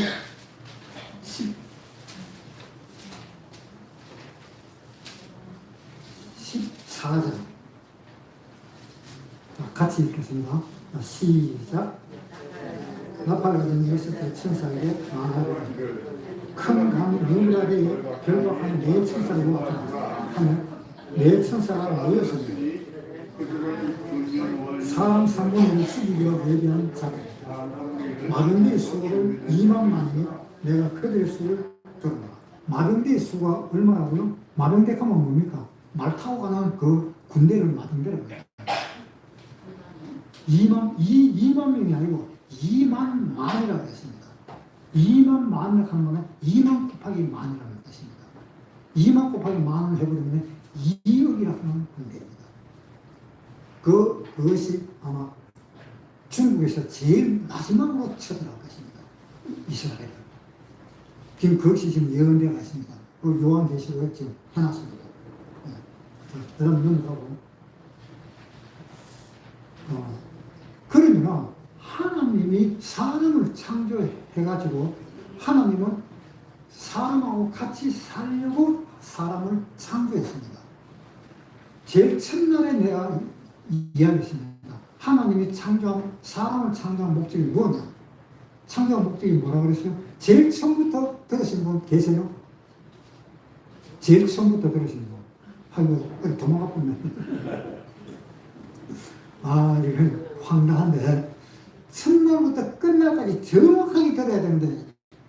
14절. 같이 읽겠습니다. 시작. 나팔을 가진 여섯 천사에게 말하되 큰 강 유브라데에 결박한 네 천사를 모았다 하면 네 천사가 모였으니 사람 3분의 1을 죽이려 예비한 자들 마른 데의 수를 2만만이니 내가 그들의 수를 들어라. 마른 데의 수가 얼마라고요? 마른 데 가면 뭡니까? 말 타고 가는 그 군대를 마른 데라고 해요. 2만 명이 아니고 2만 만이라고 했습니다. 2만 만을 하는 거는 2만 곱하기 만이라는 것입니다. 2만 곱하기 만을 해버리면 2억이라는 군대입니다. 그것이 아마 중국에서 제일 마지막으로 쳐들어갈 것입니다. 이스라엘을. 지금 그것이 지금 예언되어 있습니다. 그 요한계시록에 지금 해놨습니다. 여러분 눈으로 그러면 하나님이 사람을 창조해가지고 하나님은 사람하고 같이 살려고 사람을 창조했습니다. 제일 첫날에 내가 이야기했습니다. 하나님이 사람을 창조한 목적이 뭐냐? 창조한 목적이 뭐라고 그랬어요? 제일 처음부터 들으신 분 계세요? 제일 처음부터 들으신 분. 아이고, 도망가 보면. 이건 황당한데. 첫날부터 끝날까지 정확하게 들어야 되는데,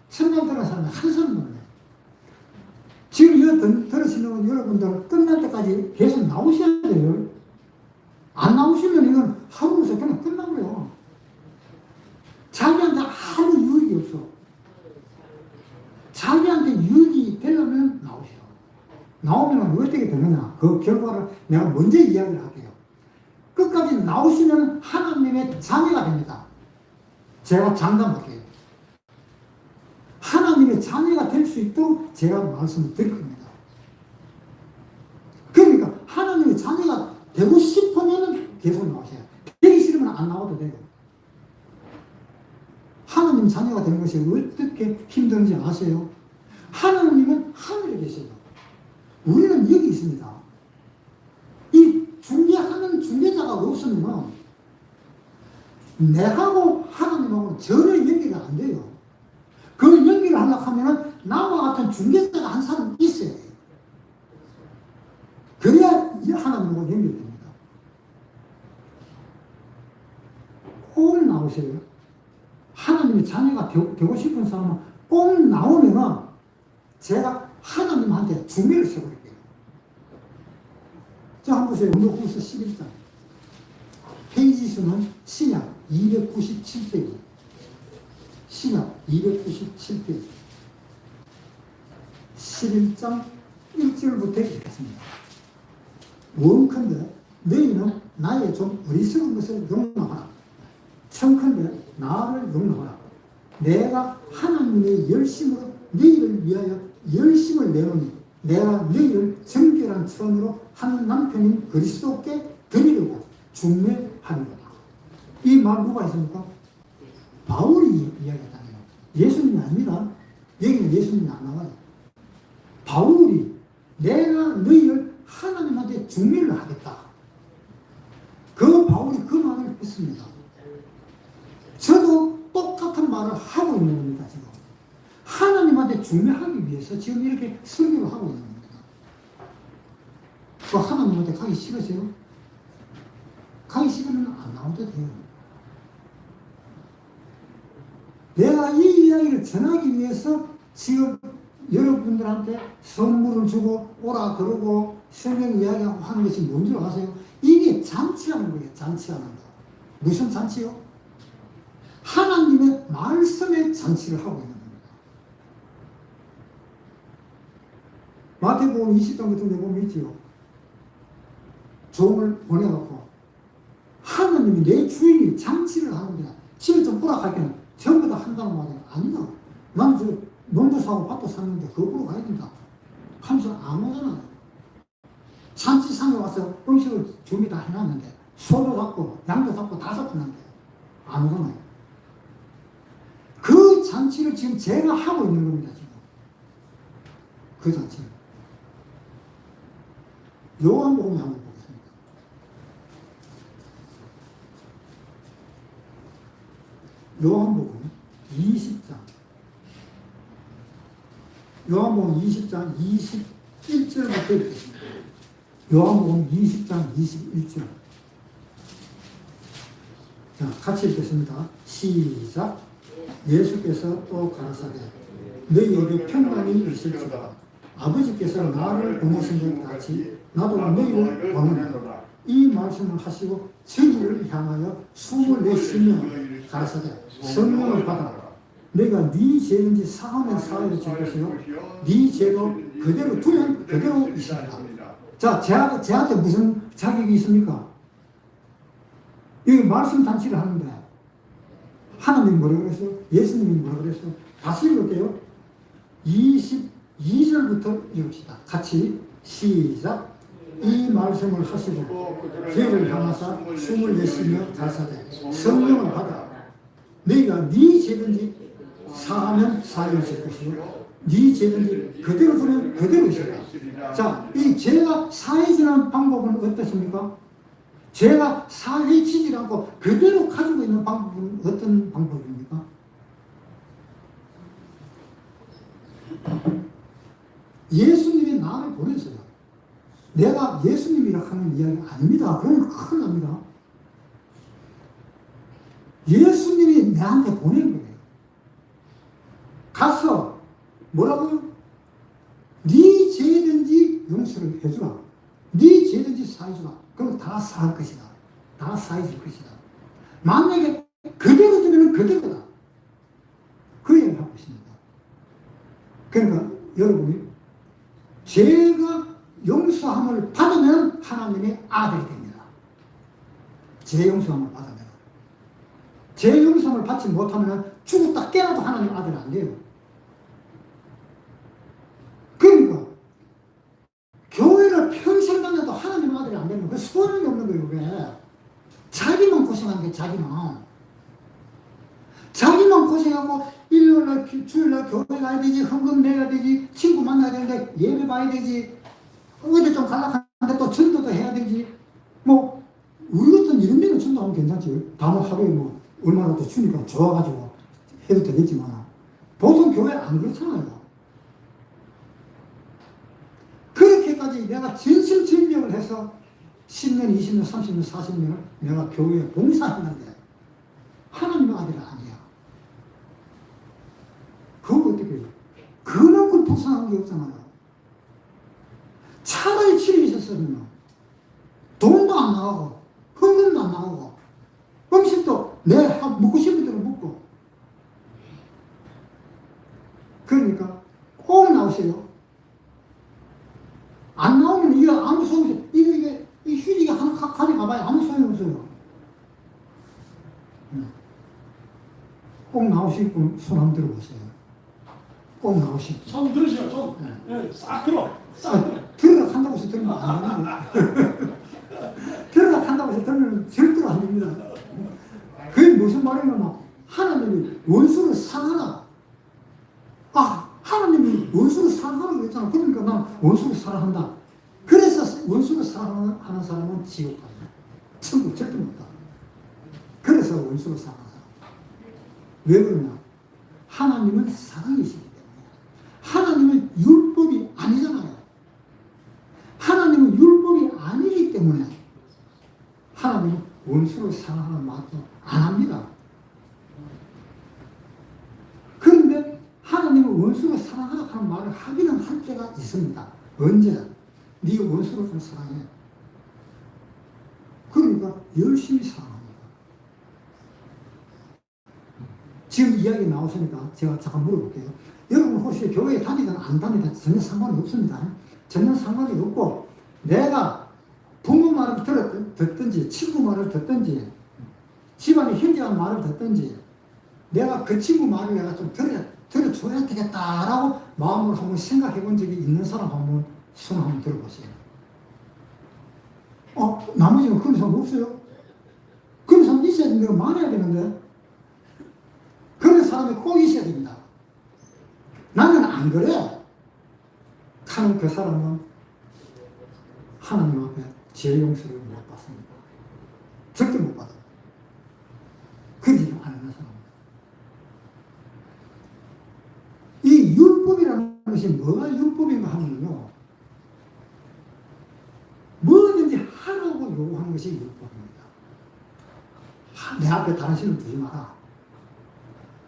첫날 들은 사람은 한 사람도 없네. 지금 이거 들으시는 여러분들은 끝날 때까지 계속 나오셔야 돼요. 안 나오시면 이건 하루에서 그냥 끝나고요. 자기한테 아무 유익이 없어. 자기한테 유익이 되려면 나오셔. 나오면 어떻게 되느냐? 그 결과를 내가 먼저 이야기를 할게요. 끝까지 나오시면 하나님의 자녀가 됩니다. 제가 장담할게요. 하나님의 자녀가 될 수 수 있도록 제가 말씀을 드릴 겁니다. 그러니까 하나님의 자녀가 되고 싶으면 계속 나오세요. 되기 싫으면 안 나와도 돼요. 하나님 자녀가 되는 것이 어떻게 힘든지 아세요? 하나님은 하늘에 계세요. 우리는 여기 있습니다. 이 중개하는 중개자가 없으면 내하고 하나님하고는 전혀 연결이 안 돼요. 그 연결을 하려고 하면 나와 같은 중개자가 한 사람 있어야 돼요. 그래야 하나님하고 연결됩니다. 꼭 나오세요. 하나님의 자녀가 되고 싶은 사람은 꼭 나오면은 제가 하나님한테 중매를 써버릴게요. 자, 한번 보세요. 요한복음 11장. 페이지 수는 신약 297페이지. 신약 297페이지. 11장 1절부터 읽겠습니다. 원컨대 너희는 나의 좀 어리석은 것을 용납하라. 청컨대 나를 용납하라. 내가 하나님의 열심으로 너희를 위하여 열심을 내노니 내가 너희를 정결한 천으로 한 남편인 그리스도께 드리려고 중매하리로다. 이 말 누가 했습니까? 바울이 이야기했다네요. 예수님이 아닙니다. 여기는 예수님이 안 나와요. 바울이 내가 너희를 하나님한테 중매를 하겠다. 그 바울이 그 말을 했습니다. 저도 똑같은 말을 하고 있는 겁니다. 지금 하나님한테 중매하기 위해서 지금 이렇게 설교를 하고 있는 겁니다. 그 하나님한테 가기 싫으세요? 가기 싫으면 안 나와도 돼요. 내가 이 이야기를 전하기 위해서 지금 여러분들한테 선물을 주고 오라 그러고 성경 이야기하고 하는 것이 뭔지 아세요? 이게 잔치하는 거예요. 잔치하는 거. 무슨 잔치요? 하나님의 말씀의 잔치를 하고 있는 겁니다. 마태복음 20장 같은 데 보면 있지요. 종을 보내갖고 하나님이 내 주인이 잔치를 하는데 집에 좀 오락할게는 전부 다 한다는 말이야. 아니다. 난 저 농도 사고 밭도 샀는데 그거 보러 가야 된다. 하면서 안 오잖아요. 잔치상에 와서 음식을 준비 다 해놨는데 소도 잡고 양도 잡고 다 잡았는데 안 오잖아요. 그 잔치를 지금 제가 하고 있는 겁니다. 지금 그 잔치. 요한복음에 한번 보겠습니다. 요한복음 20장. 요한복음 20장 21절부터 읽겠습니다. 요한복음 20장 21절. 자, 같이 읽겠습니다. 시작. 예수께서 또 가라사대 너희에게 평강이 있을지어다. 아버지께서 나를 보내신 것 같이 나도 너희를 보내노라. 이 말씀을 하시고 저희를 향하여 숨을 내쉬며 가라사대 성령을 받아라. 내가 네 죄인지 사하면 사하여 줄 것이요 네 죄도 그대로 두면 그대로 있습니다. 자, 제한테 무슨 자격이 있습니까? 여기 말씀 잔치를 하는데 하나님이 뭐라고 그랬어요? 예수님이 뭐라고 그랬어요? 다시 읽을게요. 22절부터 읽읍시다. 같이 시작. 이 말씀을 하시고 죄를 향하사 숨을 내쉬며 가라사대 성령을 받아 너희가 네 죄든지 사하면 사하여 줄 것이요 네 죄든지 그대로 두면 그대로 있으리라. 자, 이 죄가 사해지는 방법은 어떻습니까? 죄가 사해지지 않고 그대로 가지고 있는 방법은 어떤 방법입니까? 예수님이 나를 보냈어요. 내가 예수님이라 하는 이야기 아닙니다. 그러면 큰일 납니다. 예수님이 나한테 보낸 거예요. 가서 뭐라고요? 네 죄든지 용서를 해주라. 네 죄든지 사해주라. 그럼 다 사할 것이다. 다 사해줄 것이다. 만약에 그대로 두면 그대로다. 그 얘기를 하고 있습니다. 그러니까 여러분이 죄가 용서함을 받으면 하나님의 아들이 됩니다. 죄 용서함을 받으면. 죄 용서함을 받지 못하면 죽었다 깨어나도 하나님 아들이 안 돼요. 소용이 없는 거예요. 왜? 자기만 고생하는 게 자기만 고생하고 일요일날 주일날 교회 가야 되지, 헌금 내야 되지, 친구 만나야 되는데 예배 봐야 되지, 어디 좀 갈락하는데 또 전도도 해야 되지. 뭐 우리 같은 이런 데는 전도하면 괜찮지. 단어 하루에 뭐 얼마나 또 주니까 좋아가지고 해도 되겠지만 보통 교회 안 그렇잖아요. 그렇게까지 내가 전심전력을 해서 10년, 20년, 30년, 40년을 내가 교회에 봉사했는데 하나님의 아들은 아니야. 그거 어떻게 해요? 그만큼 불쌍한 게 없잖아요. 차라리 집에 있었으면 돈도 안 나가고 헌금도 안 나가고 음식도 내 먹고 싶은 대로 먹고. 그러니까 꼭 나오세요. 안 나오면 이거 아무 소용이 없어요. 이 휴지가 하나 가져가봐야 아무 소용이 없어요. 꼭 나오시고 손 한번 들어보세요. 꼭 나오시고. 손 들으시오, 손. 네. 싹 들어. 싹 들어. 들어가 한다고 해서 들면 안 됩니다. 들어가 한다고 해서 들면 절대로 안 됩니다. 그게 무슨 말이냐면 하나님이 원수를 사랑하라. 하나님이 원수를 사랑하라고 했잖아. 그러니까 난 원수를 사랑한다. 그래서 원수를 사랑하는 사람은 지옥 갑니다. 천국 절대 못 가. 그래서 원수를 사랑하라. 왜 그러냐? 하나님은 사랑이시기 때문에. 하나님은 율법이 아니잖아요. 하나님은 율법이 아니기 때문에 하나님은 원수를 사랑하는 말도 안 합니다. 그런데 하나님은 원수를 사랑하라 하는 말을 하기는 할 때가 있습니다. 언제? 네 원수를 좀 사랑해. 그러니까 열심히 사랑합니다. 지금 이야기 나오시니까 제가 잠깐 물어볼게요. 여러분 혹시 교회에 다니든 안 다니든 전혀 상관이 없습니다. 전혀 상관이 없고 내가 부모 말을 듣든지 친구 말을 듣든지 집안의 형제가 말을 듣든지 내가 그 친구 말을 내가 좀 들어줘야 되겠다라고 마음으로 한번 생각해 본 적이 있는 사람 한번 손 한번 들어보세요. 나머지는 그런 사람 없어요? 그런 사람 있어야 되는데 많아야 되는데 그런 사람이 꼭 있어야 됩니다. 나는 안 그래. 하는 그 사람은 하나님 앞에 죄 용서를 못 받습니다. 절대 못 받아요. 그러지 않는 사람은. 이 율법이라는 것이 뭐가 율법인가 하면요. 뭐든지 하라고 요구하는 것이 율법입니다. 내 앞에 당신을 두지 마라.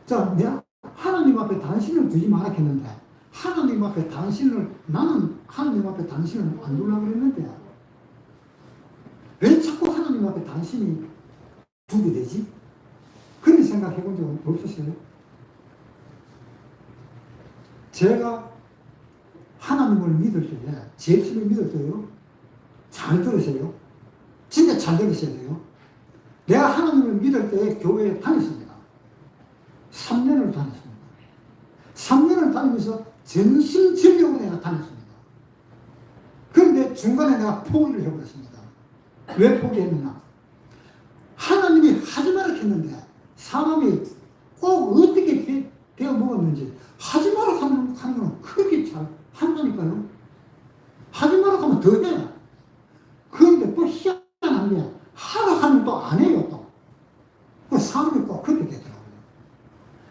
자, 내가 하나님 앞에 당신을 두지 마라 했는데 하나님 앞에 나는 하나님 앞에 당신을 안 두려고 그랬는데 왜 자꾸 하나님 앞에 당신이 두게 되지? 그런 생각 해본 적은 없으세요? 제가 하나님을 믿을 때에, 예수를 믿을 때요, 잘 들으세요. 진짜 잘 들으셔야 돼요. 내가 하나님을 믿을 때에 교회에 다녔습니다. 3년을 다녔습니다. 3년을 다니면서 전심전력으로 내가 다녔습니다. 그런데 중간에 내가 포기를 해버렸습니다. 왜 포기했느냐? 하나님이 하지 말라 했는데 사람이 꼭 어떻게 되어 먹었는지 하지 말라 하는 건 그렇게 잘 한다니까요. 하지 말라 하면 더 해. 그런데 또 희한한 게 하라 하면 또 안 해요. 또. 그 사람이 꼭 그렇게 되더라고요.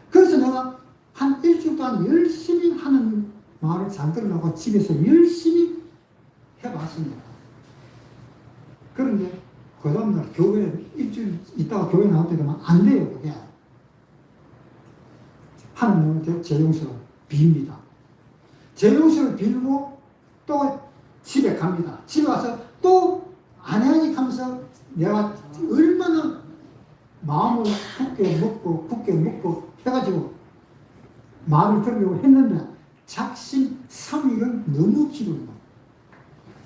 그래서 내가 한 일주일 동안 열심히 하는 말을 잘 들으려고 집에서 열심히 해봤습니다. 그런데 그 다음날 교회 일주일 있다가 교회 나올 때 되면 안 돼요. 그게 하나님한테 제 용서를 빕니다. 제 용서를 빌고 또 집에 갑니다. 집에 와서 또 안 해야지 하면서 내가 얼마나 마음을 굳게 먹고 해가지고 말을 들으려고 했는데 작심 삼일은 너무 길어요.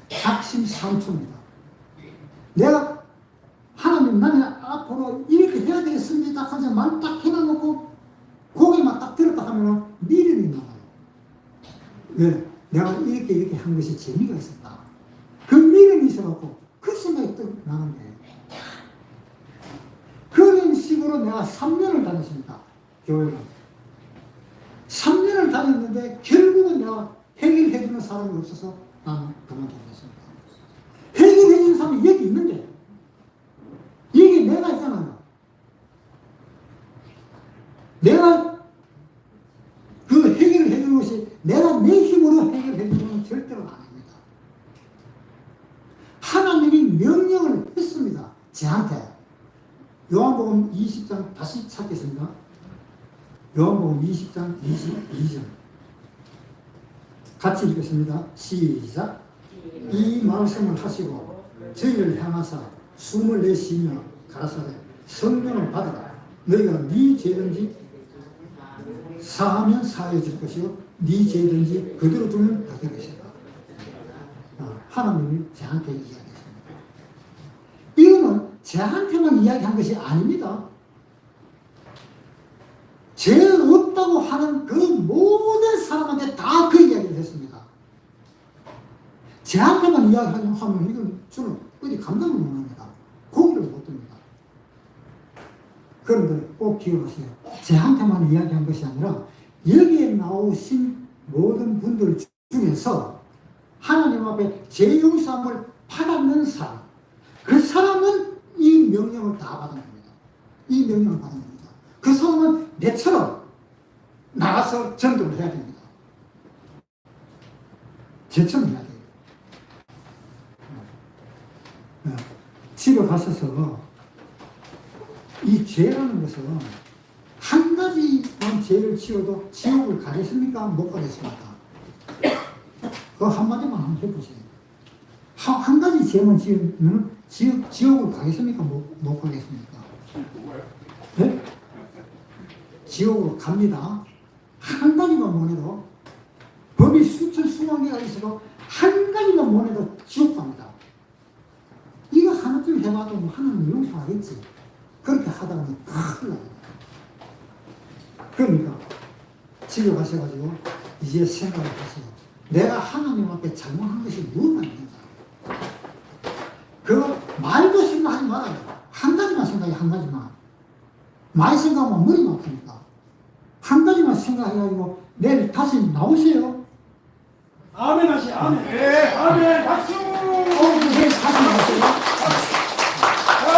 작심 삼초입니다. 내가 하나님 나는 앞으로 이렇게 해야 되겠습니다 하면서 말 딱 해놔놓고 고개만 딱 들었다 하면 미련이 나와요. 왜? 내가 이렇게 한 것이 재미가 있었다. 그 미련이 있어갖고 그 생각이 번쩍 나는 거예요. 그런 식으로 내가 3년을 다녔습니다. 교회를. 3년을 다녔는데 결국은 내가 해결해 주는 사람이 없어서 나는 그만뒀습니다. 해결해 주는 사람이 여기 있는데 이게 내가 있잖아요. 내가 그 해결을 해주는 것이 내가 내 힘으로 해결해 주는 건 절대로 아닙니다. 하나님이 명령을 했습니다. 저한테. 요한복음 20장 다시 찾겠습니다. 요한복음 20장 22절 같이 읽겠습니다. 시작. 이 말씀을 하시고 저희를 향하사 숨을 내쉬며 가라사대 성령을 받으라. 너희가 네 죄든지 사하면 사해질 것이요 네 죄든지 그대로 두면 받을 것이다. 하나님이 저한테 이야기했습니다. 이거는 저한테만 이야기한 것이 아닙니다. 죄 없다고 하는 그 모든 사람한테 다 그 이야기를 했습니다. 저한테만 이야기하면 이건 저는 어디 감당을 못합니다. 고기를 못 듭니다. 그런데 꼭 기억하세요. 저한테만 이야기한 것이 아니라 여기에 나오신 모든 분들 중에서 하나님 앞에 죄 용서함을 받았는 사람, 그 사람은 이 명령을 다 받은 겁니다. 이 명령을 받은 겁니다. 그 사람은 내처럼 나가서 전도를 해야 됩니다. 제처럼 해야 돼요. 집에 가셔서 이 죄라는 것은 한 가지만 죄를 지어도 지옥을 가겠습니까? 못 가겠습니까? 그 한마디만 한번 해보세요. 한 가지 죄만 지으면 지옥을 가겠습니까? 못 가겠습니까? 네? 지옥으로 갑니다. 한 가지만 원해도 법이 수천 수만 개가 있어도 한 가지만 원해도 지옥 갑니다. 이거 하나쯤 해봐도 뭐 하나님 용서하겠지. 그렇게 하다 보면 큰일 납니다. 그러니까 집에 가셔가지고 이제 생각을 하세요. 내가 하나님 앞에 잘못한 것이 뭐가 있는가. 그 말도 생각하지 말아요. 한 가지만 생각해, 한 가지만. 많이 생각하면 머리가 아프니까. 한 가지만 생각해가지고 내일 다시 나오세요. 아멘 하시, 아멘. 네, 아멘, 박수! 내일 다시 나오세요.